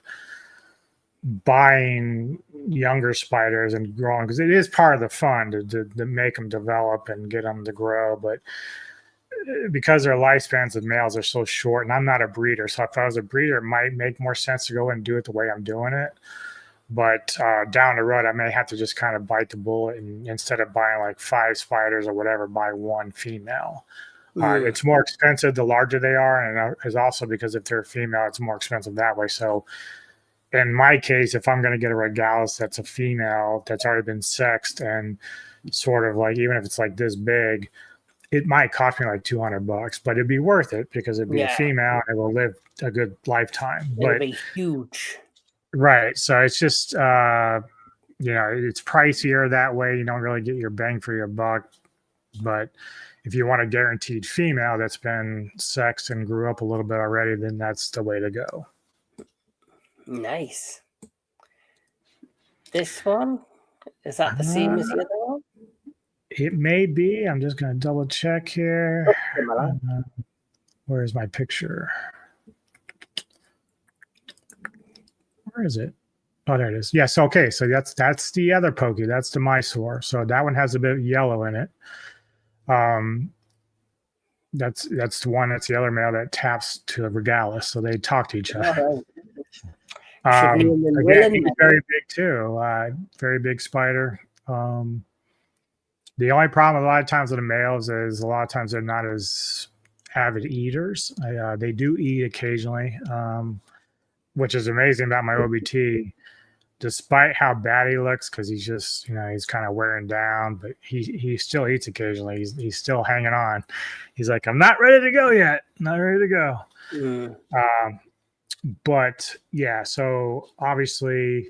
buying younger spiders and growing, because it is part of the fun to make them develop and get them to grow. But because their lifespans of males are so short, and I'm not a breeder, so if I was a breeder, it might make more sense to go and do it the way I'm doing it. But down the road, I may have to just kind of bite the bullet, and instead of buying like 5 spiders or whatever, buy 1 female. It's more expensive the larger they are, and it's also because if they're female, it's more expensive that way. So in my case, if I'm going to get a Regalis that's a female that's already been sexed and sort of like, even if it's like this big, it might cost me like $200, but it'd be worth it because it'd be a female and it will live a good lifetime. It'll be huge. Right. So it's just, it's pricier that way. You don't really get your bang for your buck. But if you want a guaranteed female that's been sexed and grew up a little bit already, then that's the way to go. Nice. This one, is that the same as the other one? It may be. I'm just going to double check here. Where's my picture? Where is it? Oh, there it is. Yes. Okay. So that's the other Pokey. That's the Mysore. So that one has a bit of yellow in it. That's the one. That's the other male that taps to a Regalis. So they talk to each other. Again, he's very big too. Very big spider. The only problem a lot of times with the males is a lot of times they're not as avid eaters. They do eat occasionally, which is amazing about my OBT. Despite how bad he looks, because he's just, he's kind of wearing down, but he still eats occasionally. He's still hanging on. He's like, I'm not ready to go yet. Not ready to go. But yeah, so obviously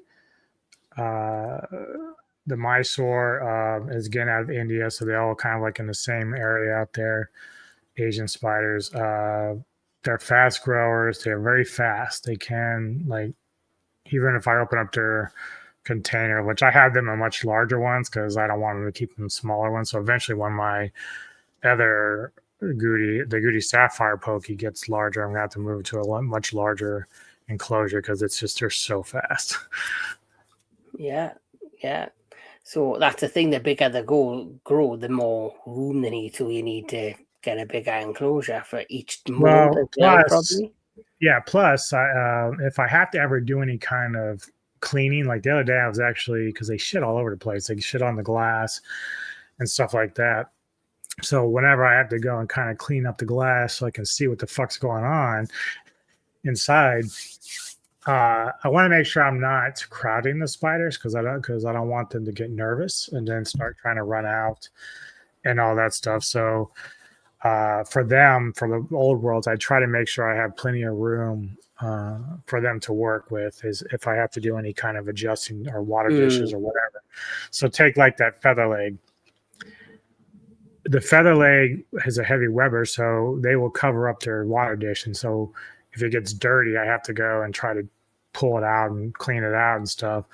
the Mysore is again out of India, so they're all kind of like in the same area out there. Asian spiders. They're fast growers. They're very fast. They can, like, even if I open up their container, which I have them in much larger ones because I don't want them to keep them smaller ones. So eventually when my other the Goody Sapphire Pokey gets larger, I'm going to have to move to a much larger enclosure because they're so fast. Yeah. So that's the thing, the bigger they grow, the more room they need. So you need to get a bigger enclosure for each mold. Probably. Yeah, plus, if I have to ever do any kind of cleaning, like the other day I was actually, because they shit all over the place. They shit on the glass and stuff like that. So whenever I have to go and kind of clean up the glass so I can see what the fuck's going on inside, I want to make sure I'm not crowding the spiders because I don't want them to get nervous and then start trying to run out and all that stuff. So for them, for the old worlds, I try to make sure I have plenty of room for them to work with, is if I have to do any kind of adjusting or water dishes or whatever. So take like that feather leg. The feather leg has a heavy Weber, so they will cover up their water dish. And so if it gets dirty, I have to go and try to pull it out and clean it out and stuff.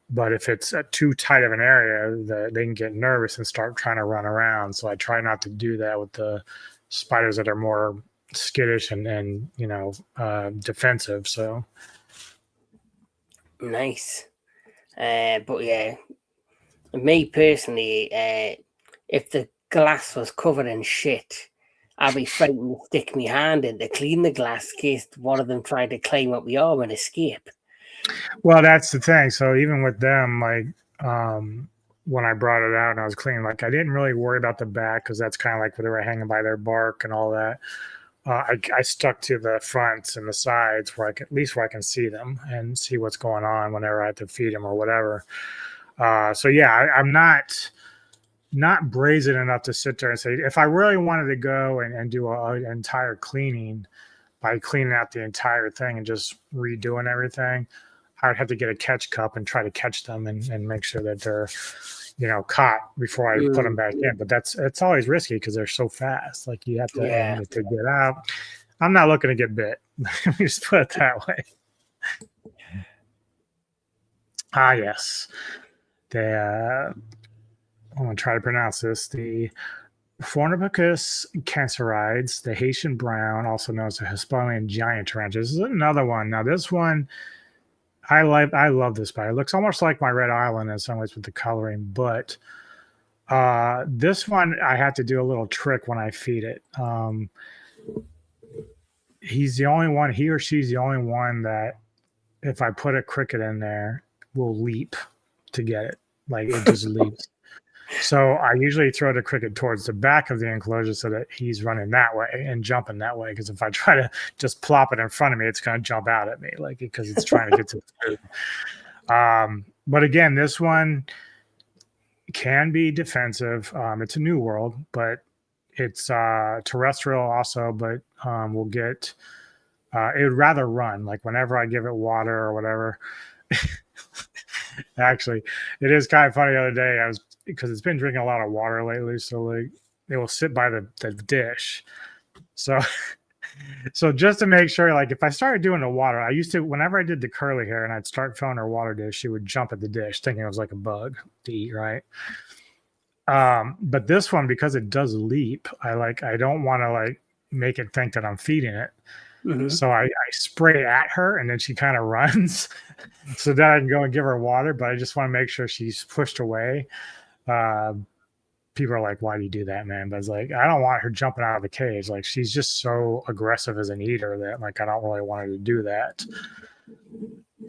But if it's too tight of an area, they can get nervous and start trying to run around. So I try not to do that with the spiders that are more skittish and defensive. So nice. But yeah, me personally, if the glass was covered in shit, I'd be frightened to stick my hand in to clean the glass in case one of them tried to climb up the arm and escape. Well, that's the thing. So even with them, like when I brought it out and I was cleaning, like I didn't really worry about the back because that's kind of like where they were hanging by their bark and all that. I stuck to the fronts and the sides where at least where I can see them and see what's going on whenever I have to feed them or whatever. So yeah, I'm not brazen enough to sit there and say, if I really wanted to go and do an entire cleaning by cleaning out the entire thing and just redoing everything, I would have to get a catch cup and try to catch them and make sure that they're, caught before I put them back in. But it's always risky because they're so fast. Like you have to, to get out. I'm not looking to get bit. Let me just put it that way. Yes. I'm going to try to pronounce this. The Fornipicus cancerides, the Haitian brown, also known as the Hispanian giant tarantula. This is another one. Now, this one, I love this spider. It looks almost like my red island in some ways with the coloring, but this one I have to do a little trick when I feed it. He's the only one, he or she's the only one that if I put a cricket in there will leap to get it. Like it just leaps. So I usually throw the cricket towards the back of the enclosure so that he's running that way and jumping that way. Because if I try to just plop it in front of me, it's going to jump out at me, like because it's trying to get to the food. But again, this one can be defensive. It's a new world, but it's terrestrial also. But we'll get. It would rather run. Like whenever I give it water or whatever. Actually, it is kind of funny. The other day, because it's been drinking a lot of water lately, so like they will sit by the dish. So just to make sure, like if I started doing the water, I used to whenever I did the curly hair and I'd start filling her water dish, she would jump at the dish, thinking it was like a bug to eat, right? But this one, because it does leap, I don't want to like make it think that I'm feeding it. Mm-hmm. So I spray at her and then she kind of runs so that I can go and give her water, but I just want to make sure she's pushed away. People are like, why do you do that, man? But it's like, I don't want her jumping out of the cage. Like she's just so aggressive as an eater that like, I don't really want her to do that.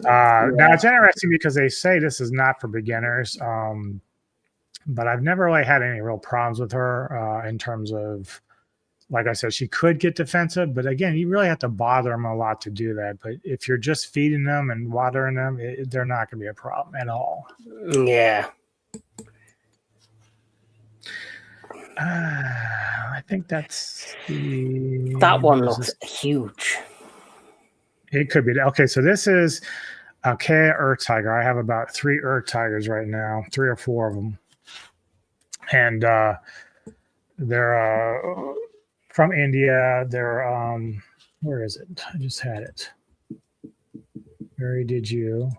Now it's interesting because they say this is not for beginners. But I've never really had any real problems with her in terms of, like I said, she could get defensive, but again, you really have to bother them a lot to do that. But if you're just feeding them and watering them, they're not going to be a problem at all. Yeah. I think that's the... That one looks huge. It could be. Okay, so this is Alkea Earth Tiger. I have about 3 Earth Tigers right now, 3 or 4 of them. And they're... from India. They're where is it? I just had it. Where did you?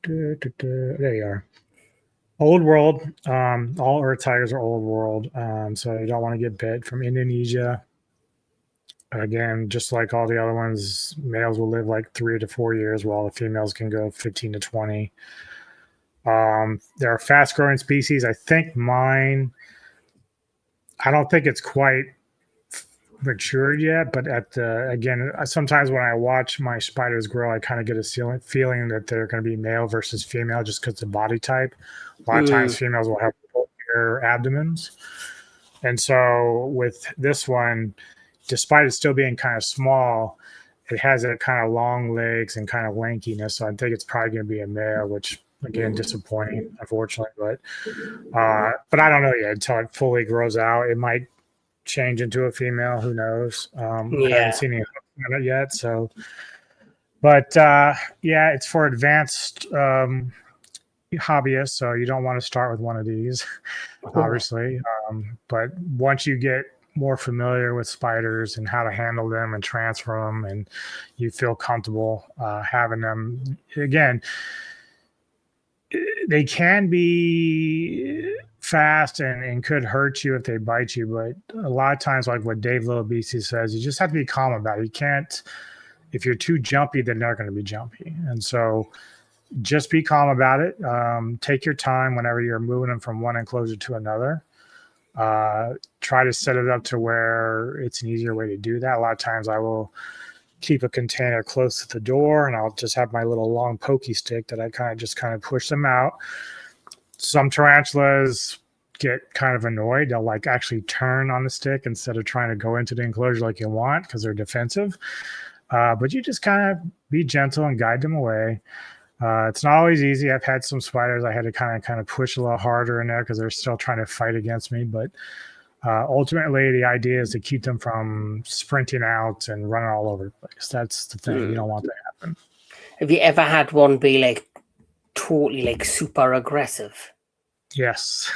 There you are. Old world. All Earth Tigers are old world. So you don't want to get bit. From Indonesia. Again, just like all the other ones, males will live like 3 to 4 years, while the females can go 15 to 20. They're a fast growing species. I think mine, I don't think it's quite matured yet, but again, sometimes when I watch my spiders grow, I kind of get a feeling that they're going to be male versus female just because of body type. A lot of times females will have bulkier abdomens. And so with this one, despite it still being kind of small, it has that kind of long legs and kind of lankiness. So I think it's probably going to be a male, which again, disappointing, unfortunately. But I don't know yet until it fully grows out. It might change into a female. Who knows? I haven't Yeah. seen any on it yet. So, but yeah, it's for advanced hobbyists. So you don't want to start with one of these, obviously. But once you get more familiar with spiders and how to handle them and transfer them, and you feel comfortable having them, again, they can be fast and could hurt you if they bite you. But a lot of times, like what Dave Little Beasties says, you just have to be calm about it. You can't, if you're too jumpy, then they're going to be jumpy. And so just be calm about it. Take your time whenever you're moving them from one enclosure to another. Try to set it up to where it's an easier way to do that. A lot of times I will keep a container close to the door and I'll just have my little long pokey stick that I kind of push them out. Some tarantulas get kind of annoyed. They'll like actually turn on the stick instead of trying to go into the enclosure like you want because they're defensive. But you just kind of be gentle and guide them away. It's not always easy. I've had some spiders I had to kind of push a little harder in there because they're still trying to fight against me. But ultimately, the idea is to keep them from sprinting out and running all over the place. That's the thing. You don't want that to happen. Have you ever had one be like totally like super aggressive? Yes.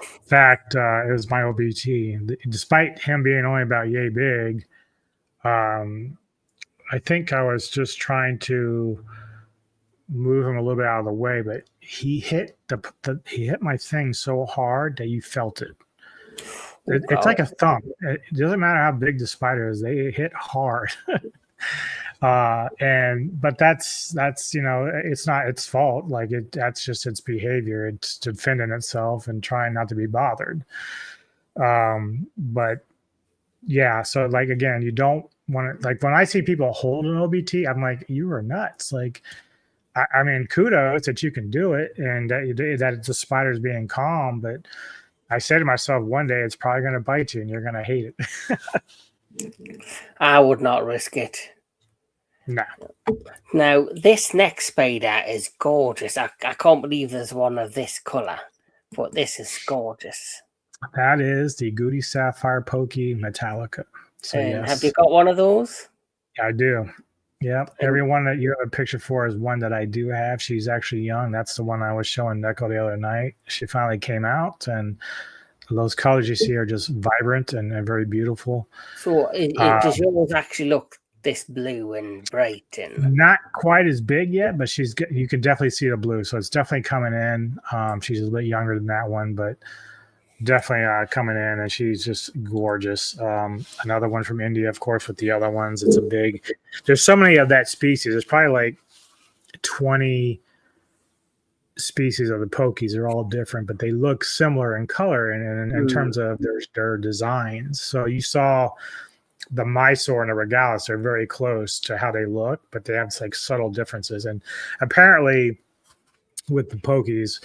In fact, it was my OBT. Despite him being only about yay big, I think I was just trying to move him a little bit out of the way, but he hit he hit my thing so hard that you felt it. It's like a thump. It doesn't matter how big the spider is; they hit hard. But that's it's not its fault. Like that's just its behavior. It's defending itself and trying not to be bothered. But yeah, so like again, you don't want to, like when I see people hold an OBT, I'm like, you are nuts. Like, I mean, kudos that you can do it and that the spider's being calm. But I say to myself, one day it's probably going to bite you and you're going to hate it. I would not risk it. No. Now, this next spider is gorgeous. I can't believe there's one of this color, but this is gorgeous. That is the Goody Sapphire Pokey Metallica. So, yes. Have you got one of those? I do. Yeah, everyone that you have a picture for is one that I do have. She's actually young. That's the one I was showing Neko the other night. She finally came out, and those colors you see are just vibrant and very beautiful. So does yours actually look this blue and bright? And not quite as big yet, but you can definitely see the blue. So it's definitely coming in. She's a little bit younger than that one, but definitely coming in, and she's just gorgeous. Another one from India, of course, with the other ones. It's a big. There's so many of that species. There's probably like 20 species of the pokies. They're all different, but they look similar in color and in terms of their designs. So you saw the Mysore and the Regalis are very close to how they look, but they have like subtle differences. And apparently, with the pokies,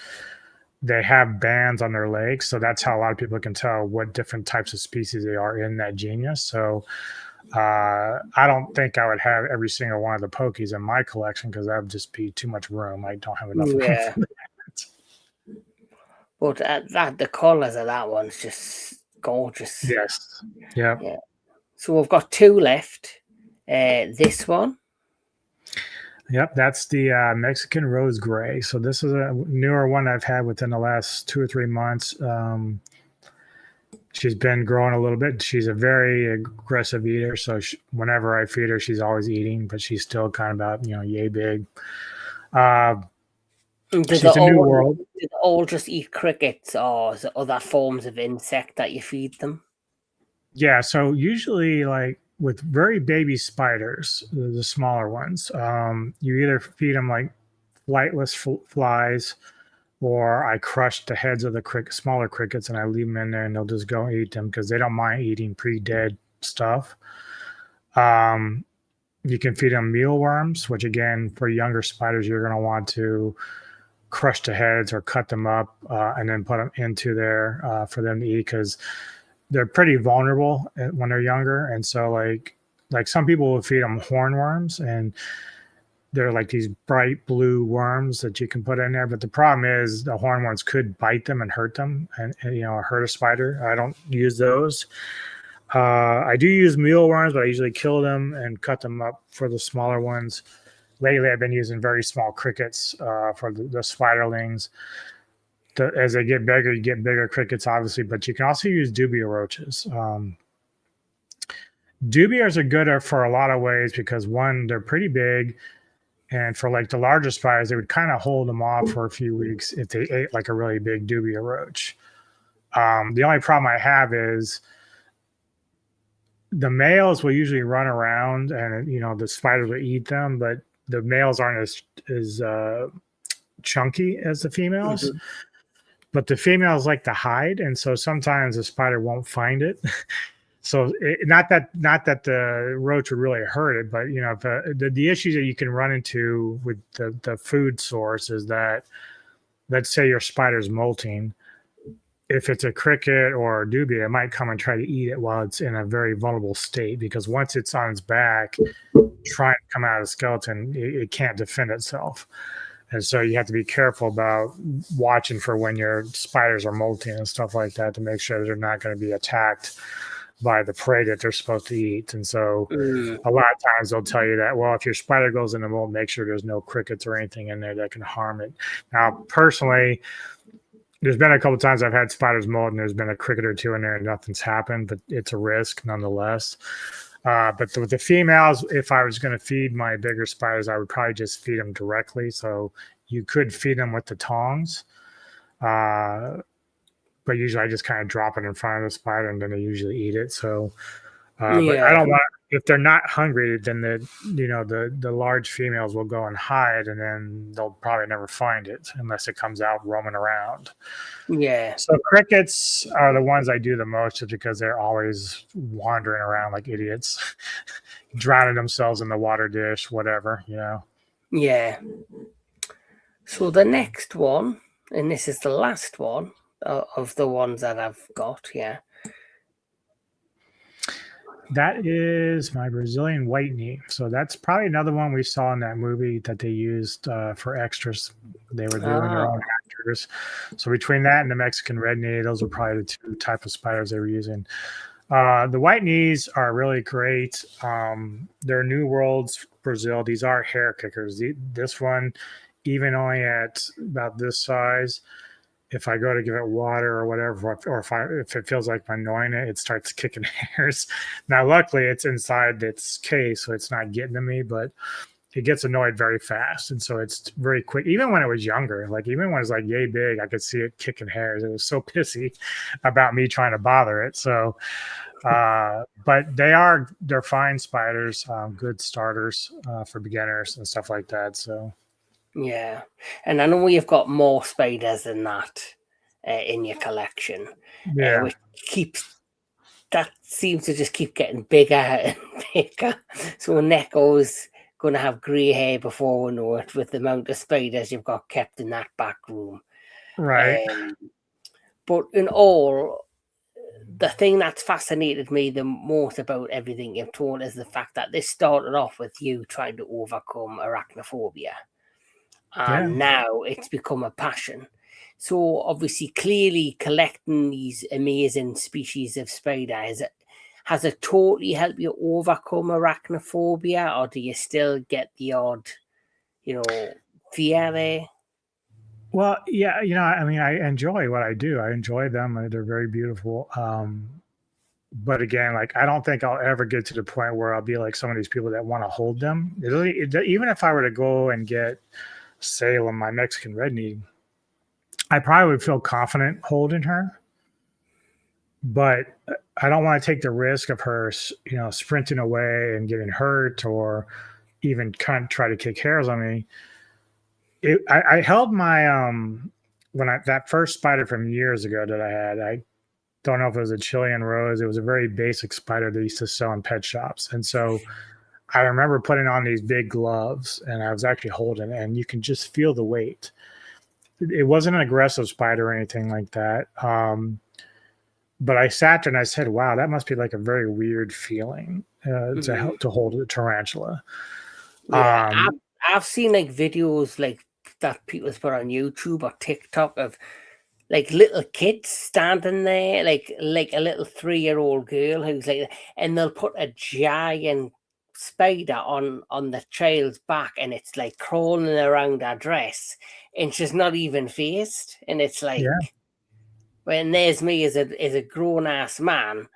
they have bands on their legs, so that's how a lot of people can tell what different types of species they are in that genus. So I don't think I would have every single one of the pokies in my collection because that would just be too much room. I don't have enough room for that. But the colors of that one's just gorgeous. Yes. Yeah. So we've got two left. This one. Yep, that's the Mexican Rose Gray. So this is a newer one I've had within the last 2 or 3 months. She's been growing a little bit. She's a very aggressive eater. So whenever I feed her, she's always eating, but she's still kind of about, yay big. She's a new world. Do they all just eat crickets, or is there other forms of insect that you feed them? Yeah, so usually like with very baby spiders, the smaller ones, you either feed them like flightless flies, or I crush the heads of the smaller crickets and I leave them in there and they'll just go eat them because they don't mind eating pre-dead stuff. You can feed them mealworms, which again, for younger spiders, you're going to want to crush the heads or cut them up and then put them into there for them to eat because they're pretty vulnerable when they're younger. And so like some people will feed them hornworms, and they're like these bright blue worms that you can put in there. But the problem is the horn ones could bite them and hurt them, and hurt a spider. I don't use those. I do use mealworms, but I usually kill them and cut them up for the smaller ones. Lately, I've been using very small crickets for the spiderlings. As they get bigger, you get bigger crickets, obviously, but you can also use dubia roaches. Dubias are good for a lot of ways because one, they're pretty big, and for like the larger spiders, they would kind of hold them off for a few weeks if they ate like a really big dubia roach. The only problem I have is the males will usually run around and the spiders will eat them, but the males aren't as chunky as the females. Mm-hmm. But the females like to hide, and so sometimes the spider won't find it. So not that the roach would really hurt it, but the issues that you can run into with the food source is that, let's say your spider's molting. If it's a cricket or a dubia, it might come and try to eat it while it's in a very vulnerable state, because once it's on its back, trying to come out of the skeleton, it can't defend itself. And so you have to be careful about watching for when your spiders are molting and stuff like that to make sure they're not going to be attacked by the prey that they're supposed to eat. And so a lot of times they'll tell you that, well, if your spider goes in the mold, make sure there's no crickets or anything in there that can harm it. Now, personally, there's been a couple of times I've had spiders mold and there's been a cricket or two in there and nothing's happened, but it's a risk nonetheless. But with the females, if I was going to feed my bigger spiders, I would probably just feed them directly. So you could feed them with the tongs, but usually I just kind of drop it in front of the spider and then they usually eat it. So, but I don't want, if they're not hungry, then the large females will go and hide, and then they'll probably never find it unless it comes out roaming around. Yeah. So crickets are the ones I do the most, just because they're always wandering around like idiots, drowning themselves in the water dish, whatever, Yeah. So the next one, and this is the last one of the ones that I've got, yeah. That is my Brazilian white knee. So that's probably another one we saw in that movie that they used for extras. They were doing their own actors. So between that and the Mexican red knee, those are probably the two type of spiders they were using. The white knees are really great. They're New Worlds, Brazil. These are hair kickers. This one, even only at about this size, if I go to give it water or whatever, or if it feels like I'm annoying it, it starts kicking hairs. Now, luckily, it's inside its case, so it's not getting to me, but it gets annoyed very fast. And so it's very quick. Even when it was younger, like even when it was like yay big, I could see it kicking hairs. It was so pissy about me trying to bother it. So, but they're fine spiders, good starters for beginners and stuff like that. So. Yeah, and I know you've got more spiders than that in your collection, which seems to just keep getting bigger and bigger. So Neko's going to have grey hair before we know it, with the amount of spiders you've got kept in that back room. Right. But in all, the thing that's fascinated me the most about everything you've told is the fact that this started off with you trying to overcome arachnophobia. And now it's become a passion. So obviously, clearly collecting these amazing species of spider, has it totally helped you overcome arachnophobia, or do you still get the odd, fear there? Well, yeah, I mean, I enjoy what I do. I enjoy them. They're very beautiful. But again, like, I don't think I'll ever get to the point where I'll be like some of these people that want to hold them. Even if I were to go and get Salem, my Mexican red knee, I probably would feel confident holding her, but I don't want to take the risk of her, sprinting away and getting hurt, or even kind of try to kick hairs on me. I held my that first spider from years ago that I had. I don't know if it was a Chilean rose. It was a very basic spider they used to sell in pet shops, and so I remember putting on these big gloves, and I was actually holding it, and you can just feel the weight. It wasn't an aggressive spider or anything like that. But I sat there and I said, wow, that must be like a very weird feeling to hold a tarantula. Yeah, I've seen like videos like that people put on YouTube or TikTok of like little kids standing there, like a little 3-year-old girl who's like, and they'll put a giant spider on the child's back, and it's like crawling around her dress, and she's not even phased, and it's like, Yeah. when there's me as a grown ass man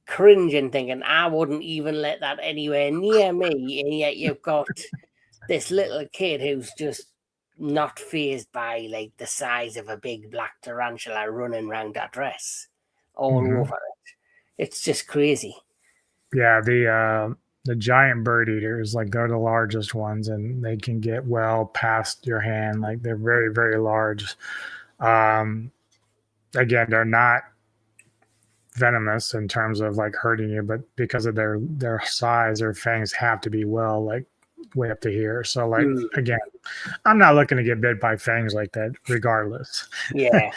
cringing, thinking I wouldn't even let that anywhere near me, and yet you've got this little kid who's just not phased by like the size of a big black tarantula running around that dress all Hmm. over it. It's just crazy. Yeah. The giant bird eaters, like they're the largest ones, and they can get well past your hand. Like they're very, very large. Um, Again, they're not venomous in terms of like hurting you, but because of their size, their fangs have to be well like way up to here. So like Mm, again, I'm not looking to get bit by fangs like that, regardless. yeah,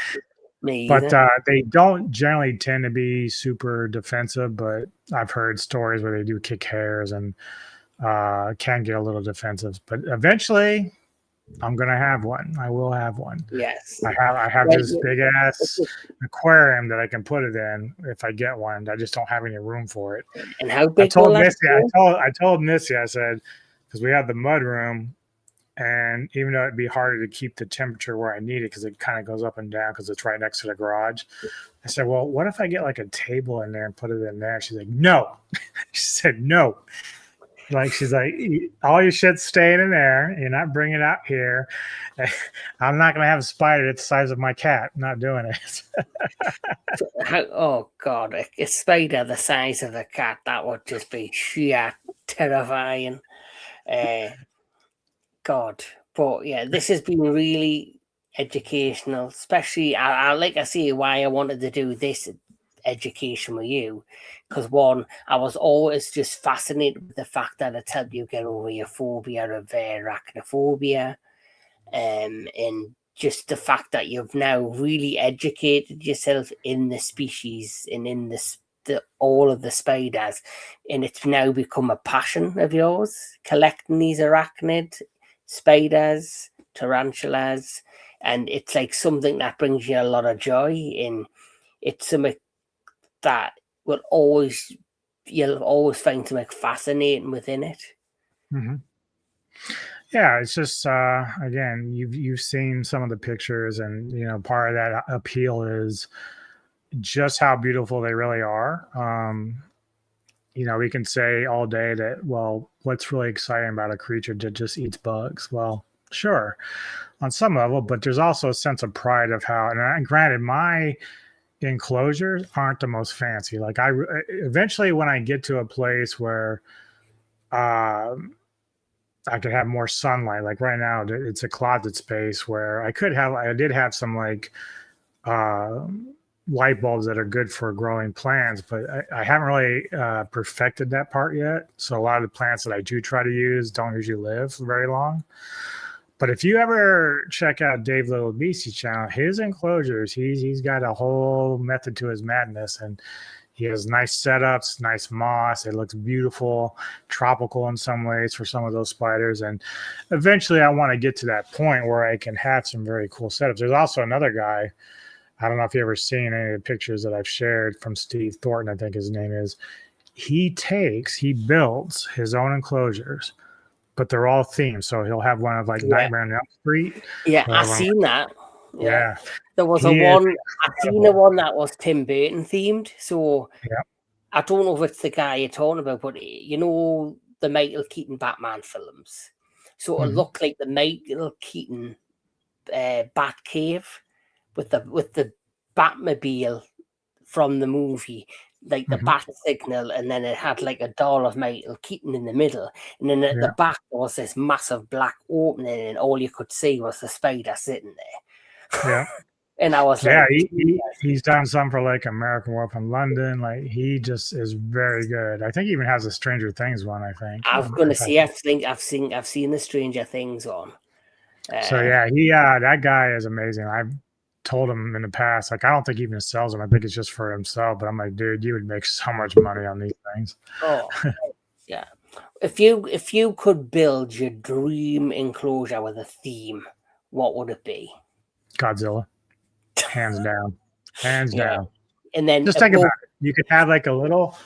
me But either. they don't generally tend to be super defensive. But I've heard stories where they do kick hairs and can get a little defensive. But eventually, I'm gonna have one. I will have one. Yes. I have Well, this big ass aquarium that I can put it in if I get one. I just don't have any room for it. and how I big will told that Missy, be? I told Missy, I said, because we have the mud room, and even though it'd be harder to keep the temperature where I need it because it kind of goes up and down because it's right next to the garage. I said, well, what if I get like a table in there and put it in there? She's like, no. She said, no. Like she's like, all your shit's staying in there. You're not bringing it out here. I'm not gonna have a spider that's the size of my cat. I'm not doing it. How, oh God, a spider the size of a cat, that would just be sheer terrifying. Uh, God, but yeah, this has been really educational. Especially, I like I say why I wanted to do this education with you, because one, I was always just fascinated with the fact that it's helped you get over your phobia of arachnophobia, and just the fact that you've now really educated yourself in the species and in all of the spiders, and it's now become a passion of yours, collecting these arachnid spiders, tarantulas, and it's like something that brings you a lot of joy, and it's something that will always you'll always find something fascinating within it. Mhm. Yeah, it's just again, you've seen some of the pictures, and part of that appeal is just how beautiful they really are. We can say all day that, well, what's really exciting about a creature that just eats bugs? Well, sure, on some level, but there's also a sense of pride of how. And granted, my enclosures aren't the most fancy. Like eventually, when I get to a place where um, I could have more sunlight. Like right now, it's a closet space where I did have some like uh, light bulbs that are good for growing plants, but I haven't really perfected that part yet. So a lot of the plants that I do try to use don't usually live very long. But if you ever check out Dave Little Beasties channel, his enclosures, he's got a whole method to his madness, and he has nice setups, nice moss. It looks beautiful, tropical in some ways for some of those spiders. And eventually, I want to get to that point where I can have some very cool setups. There's also another guy. I don't know if you've ever seen any of the pictures that I've shared from Steve Thornton, I think his name is. He builds his own enclosures, but they're all themed. So he'll have one of like Yeah, Nightmare on Elm Street. yeah, He'll I have one, seen that. Yeah, yeah. there was a He is one. I seen the incredible. one that was Tim Burton themed. So Yeah. I don't know if it's the guy you're talking about, but you know the Michael Keaton Batman films. So it Mhm. looked like the Michael Keaton Bat Cave with the Batmobile from the movie, like the Mhm. bat signal, and then it had like a doll of Michael Keaton in the middle, and then at the Yeah. back there was this massive black opening, and all you could see was the spider sitting there. Yeah. And I was Yeah, like, he's done some for like American Wolf in London. Like he just is very good. I think he even has a Stranger Things one. I think. I was gonna If I, say, I think I've seen the Stranger Things on. so Uh, yeah, that guy is amazing. I've told him in the past, like I don't think he even sells them. I think it's just for himself. But I'm like, dude, you would make so much money on these things. oh yeah, if you could build your dream enclosure with a theme, what would it be? Godzilla, hands down, hands Yeah, down. and then Just think about it. You could have like a little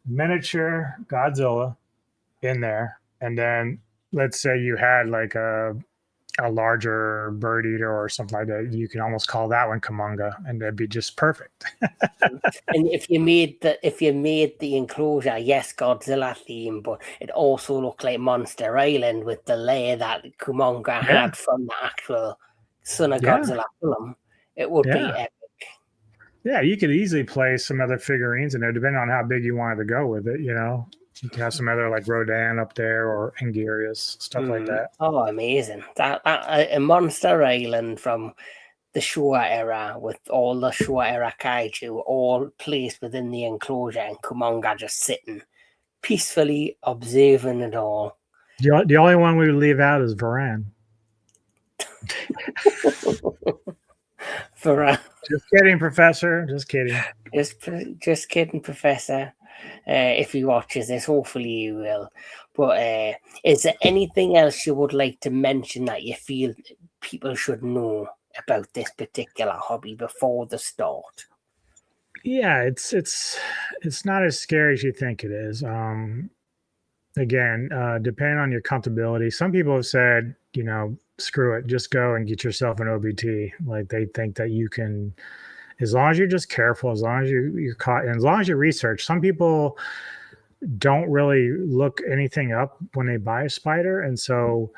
miniature Godzilla in there, and then let's say you had like a larger bird eater or something like that. You can almost call that one Kamunga, and that'd be just perfect. and if you made the enclosure, yes, Godzilla theme, but it also looked like Monster Island with the layer that Kumonga Yeah, had from the actual Son of yeah, Godzilla film, it would be yeah. epic. Yeah, you could easily place some other figurines in there, depending on how big you wanted to go with it. You can have some other like Rodan up there or Angarius, stuff like that. Oh, amazing! That a Monster Island from the Showa era with all the Showa era kaiju all placed within the enclosure, and Kumonga just sitting peacefully observing it all. The only one we would leave out is Varan. For Just kidding, Professor. Just kidding. just kidding, Professor. If he watches this, hopefully he will. But is there anything else you would like to mention that you feel people should know about this particular hobby before the start? Yeah, it's not as scary as you think it is. Again, depending on your comfortability, some people have said, screw it, just go and get yourself an OBT. Like they think that you can, as long as you're just careful, as long as you're caught, and as long as you research. Some people don't really look anything up when they buy a spider, and so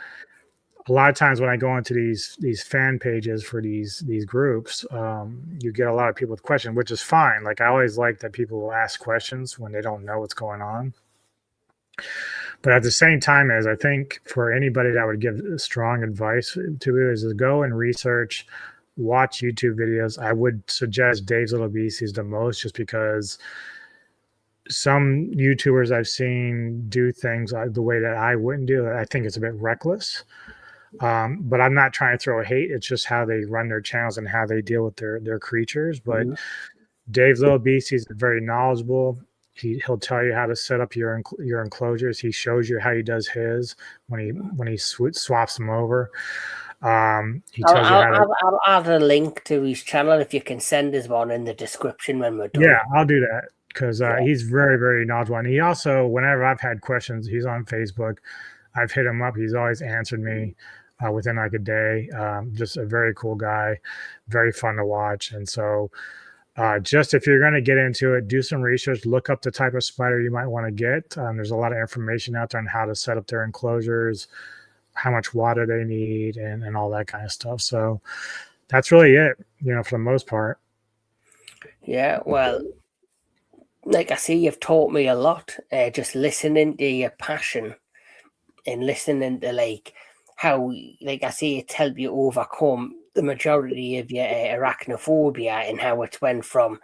a lot of times when I go into these fan pages for these groups, you get a lot of people with questions, which is fine. Like I always like that people will ask questions when they don't know what's going on. But at the same time, as I think for anybody that would give strong advice to it is to go and research, watch YouTube videos. I would suggest Dave's Little Beasties the most, just because some YouTubers I've seen do things the way that I wouldn't do. I think it's a bit reckless. But I'm not trying to throw hate. It's just how they run their channels and how they deal with their creatures. But Dave's Little Beasties is very knowledgeable. He'll tell you how to set up your enclosures. He shows you how he does his when he swaps them over. He tells you how to. I'll add a link to his channel if you can send us one in the description when we're done. Yeah, I'll do that because he's very, very knowledgeable. And he also, whenever I've had questions, he's on Facebook. I've hit him up. He's always answered me within like a day. Just a very cool guy, very fun to watch. And so just if you're going to get into it, do some research, look up the type of spider you might want to get. There's a lot of information out there on how to set up their enclosures, how much water they need, and all that kind of stuff. So that's really it, for the most part. Yeah, well, like I say, you've taught me a lot. Just listening to your passion and listening to like how, like I say, it's helped you overcome the majority of your arachnophobia, and how it went from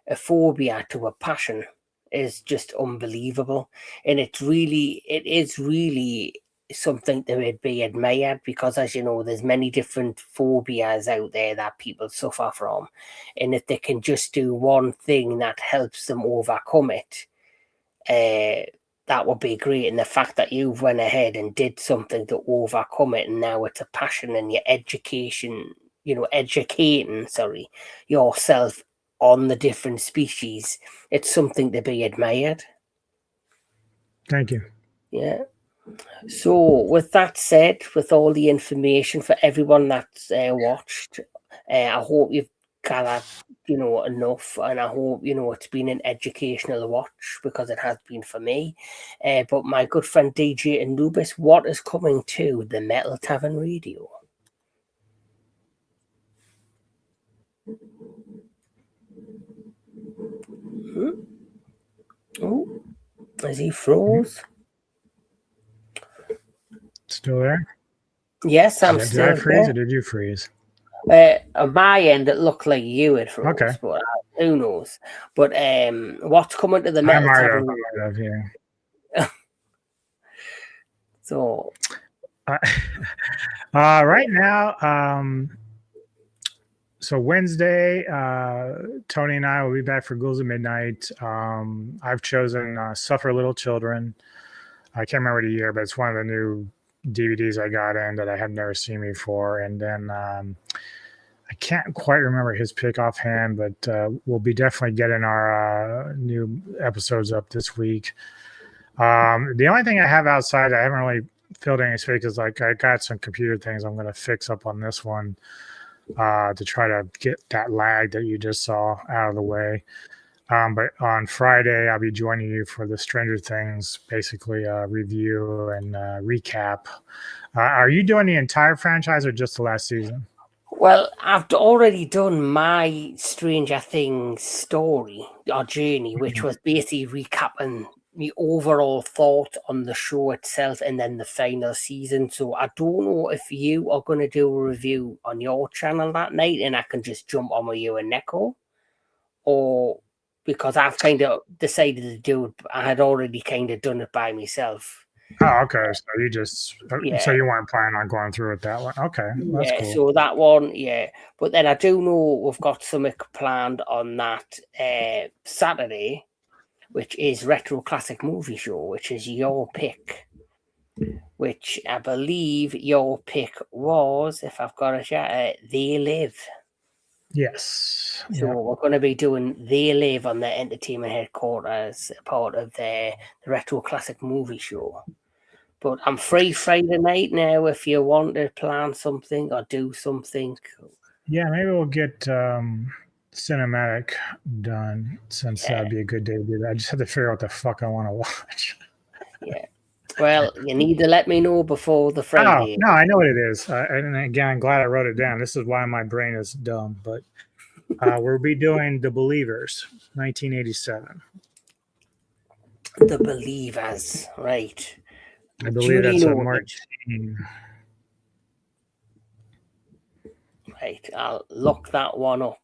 a phobia to a passion is just unbelievable. And it is really something that would be admired, because as you know, there's many different phobias out there that people suffer from, and if they can just do one thing that helps them overcome it, that would be great. And the fact that you've went ahead and did something to overcome it, and now it's a passion, and your educating yourself on the different species, it's something to be admired. Thank you. Yeah. So with that said, with all the information for everyone that's watched, I hope you've gathered enough, and I hope it's been an educational watch, because it has been for me. But my good friend DJ Anubis, what is coming to the Metal Tavern Radio? Oh, is he froze? Still there? Yes, I'm Did still I freeze there. or did you freeze? On my end, it looked like you had froze, Okay. but who knows? But what's coming to the I Metal might Tavern? have, yeah. So, right now, so Wednesday, Tony and I will be back for Ghouls at Midnight. I've chosen Suffer Little Children. I can't remember the year, but it's one of the new DVDs I got in that I had never seen before. And then I can't quite remember his pick offhand, but we'll be definitely getting our new episodes up this week. The only thing I have outside, I haven't really filled any space, is like I got some computer things I'm going to fix up on this one to try to get that lag that you just saw out of the way. But on Friday, I'll be joining you for the Stranger Things, basically review and recap. Are you doing the entire franchise or just the last season? Well, I've already done my Stranger Things story or journey, which was basically recapping the overall thought on the show itself and then the final season. So I don't know if you are going to do a review on your channel that night and I can just jump on with you and Neko, or because I've kind of decided to do it. I had already kind of done it by myself. Oh, okay. So you just Yeah. so you weren't planning on going through it that way. Okay, that's Yeah, cool. so that one, yeah. But then I do know we've got something planned on that Saturday, which is Retro Classic Movie Show, which is your pick. Which I believe your pick was, if I've got it right, They Live. Yes. So we're going to be doing They Live on the entertainment headquarters, part of the Retro Classic Movie Show. But I'm free Friday night now if you want to plan something or do something. Yeah, maybe we'll get cinematic done, since that'd be a good day to do that. I just have to figure out what the fuck I want to watch. Yeah. Well, you need to let me know before the Oh, Friday. no, I know what it is. And again, I'm glad I wrote it down. This is why my brain is dumb. But we'll be doing The Believers, 1987. The Believers, right. I believe Duly that's a noted. Martin. Right, I'll look that one up.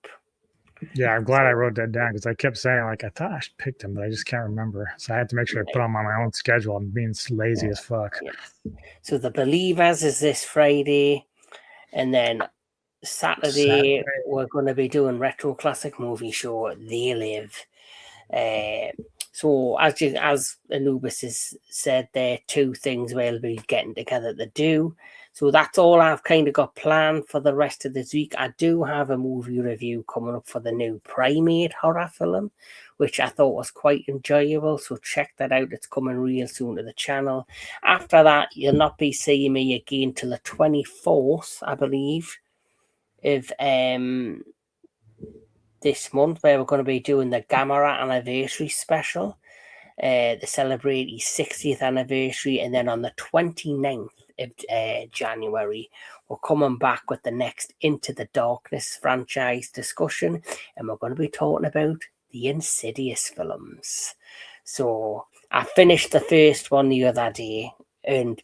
Yeah, I'm glad I wrote that down because I kept saying, like, I thought I picked him, but I just can't remember. So I had to make sure I put him on my own schedule and being lazy as fuck. Yes. So The Believers is this Friday, and then Saturday we're going to be doing Retro Classic Movie Show, They Live. So as Anubis has said, there are two things we'll be getting together to do. So that's all I've kind of got planned for the rest of this week. I do have a movie review coming up for the new Primate horror film, which I thought was quite enjoyable. So check that out. It's coming real soon to the channel. After that, you'll not be seeing me again till the 24th, I believe, of this month, where we're going to be doing the Gamera anniversary special, to celebrate his 60th anniversary. And then on the 29th of January, we're coming back with the next Into the Darkness franchise discussion, and we're going to be talking about the Insidious films. So I finished the first one the other day, and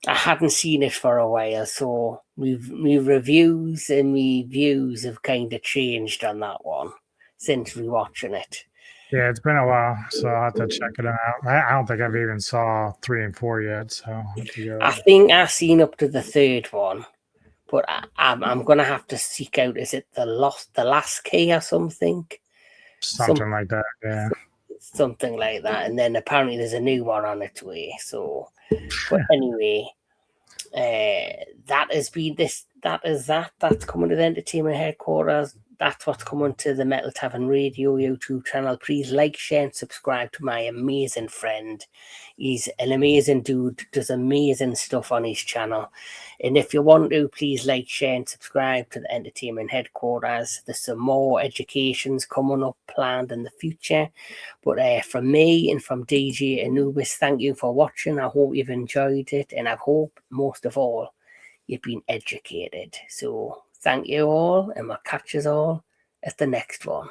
I hadn't seen it for a while, so my reviews and my views have kind of changed on that one since rewatching it. Yeah, it's been a while, so I'll have to check it out. I don't think I've even saw 3 and 4 yet, so I'll have to go. I think I've seen up to the third one, but I'm gonna have to seek out. Is it the last key or something? Something like that, yeah. Something like that, and then apparently there's a new one on its way. So, but anyway, that has been this. That's coming to the entertainment headquarters. That's what's coming to the Metal Tavern Radio YouTube channel. Please like, share, and subscribe to my amazing friend. He's an amazing dude, does amazing stuff on his channel. And if you want to, please like, share, and subscribe to the entertainment headquarters. There's some more educations coming up planned in the future. But from me and from DJ Anubis, thank you for watching. I hope you've enjoyed it, and I hope most of all you've been educated. So thank you all, and we'll catch us all at the next one.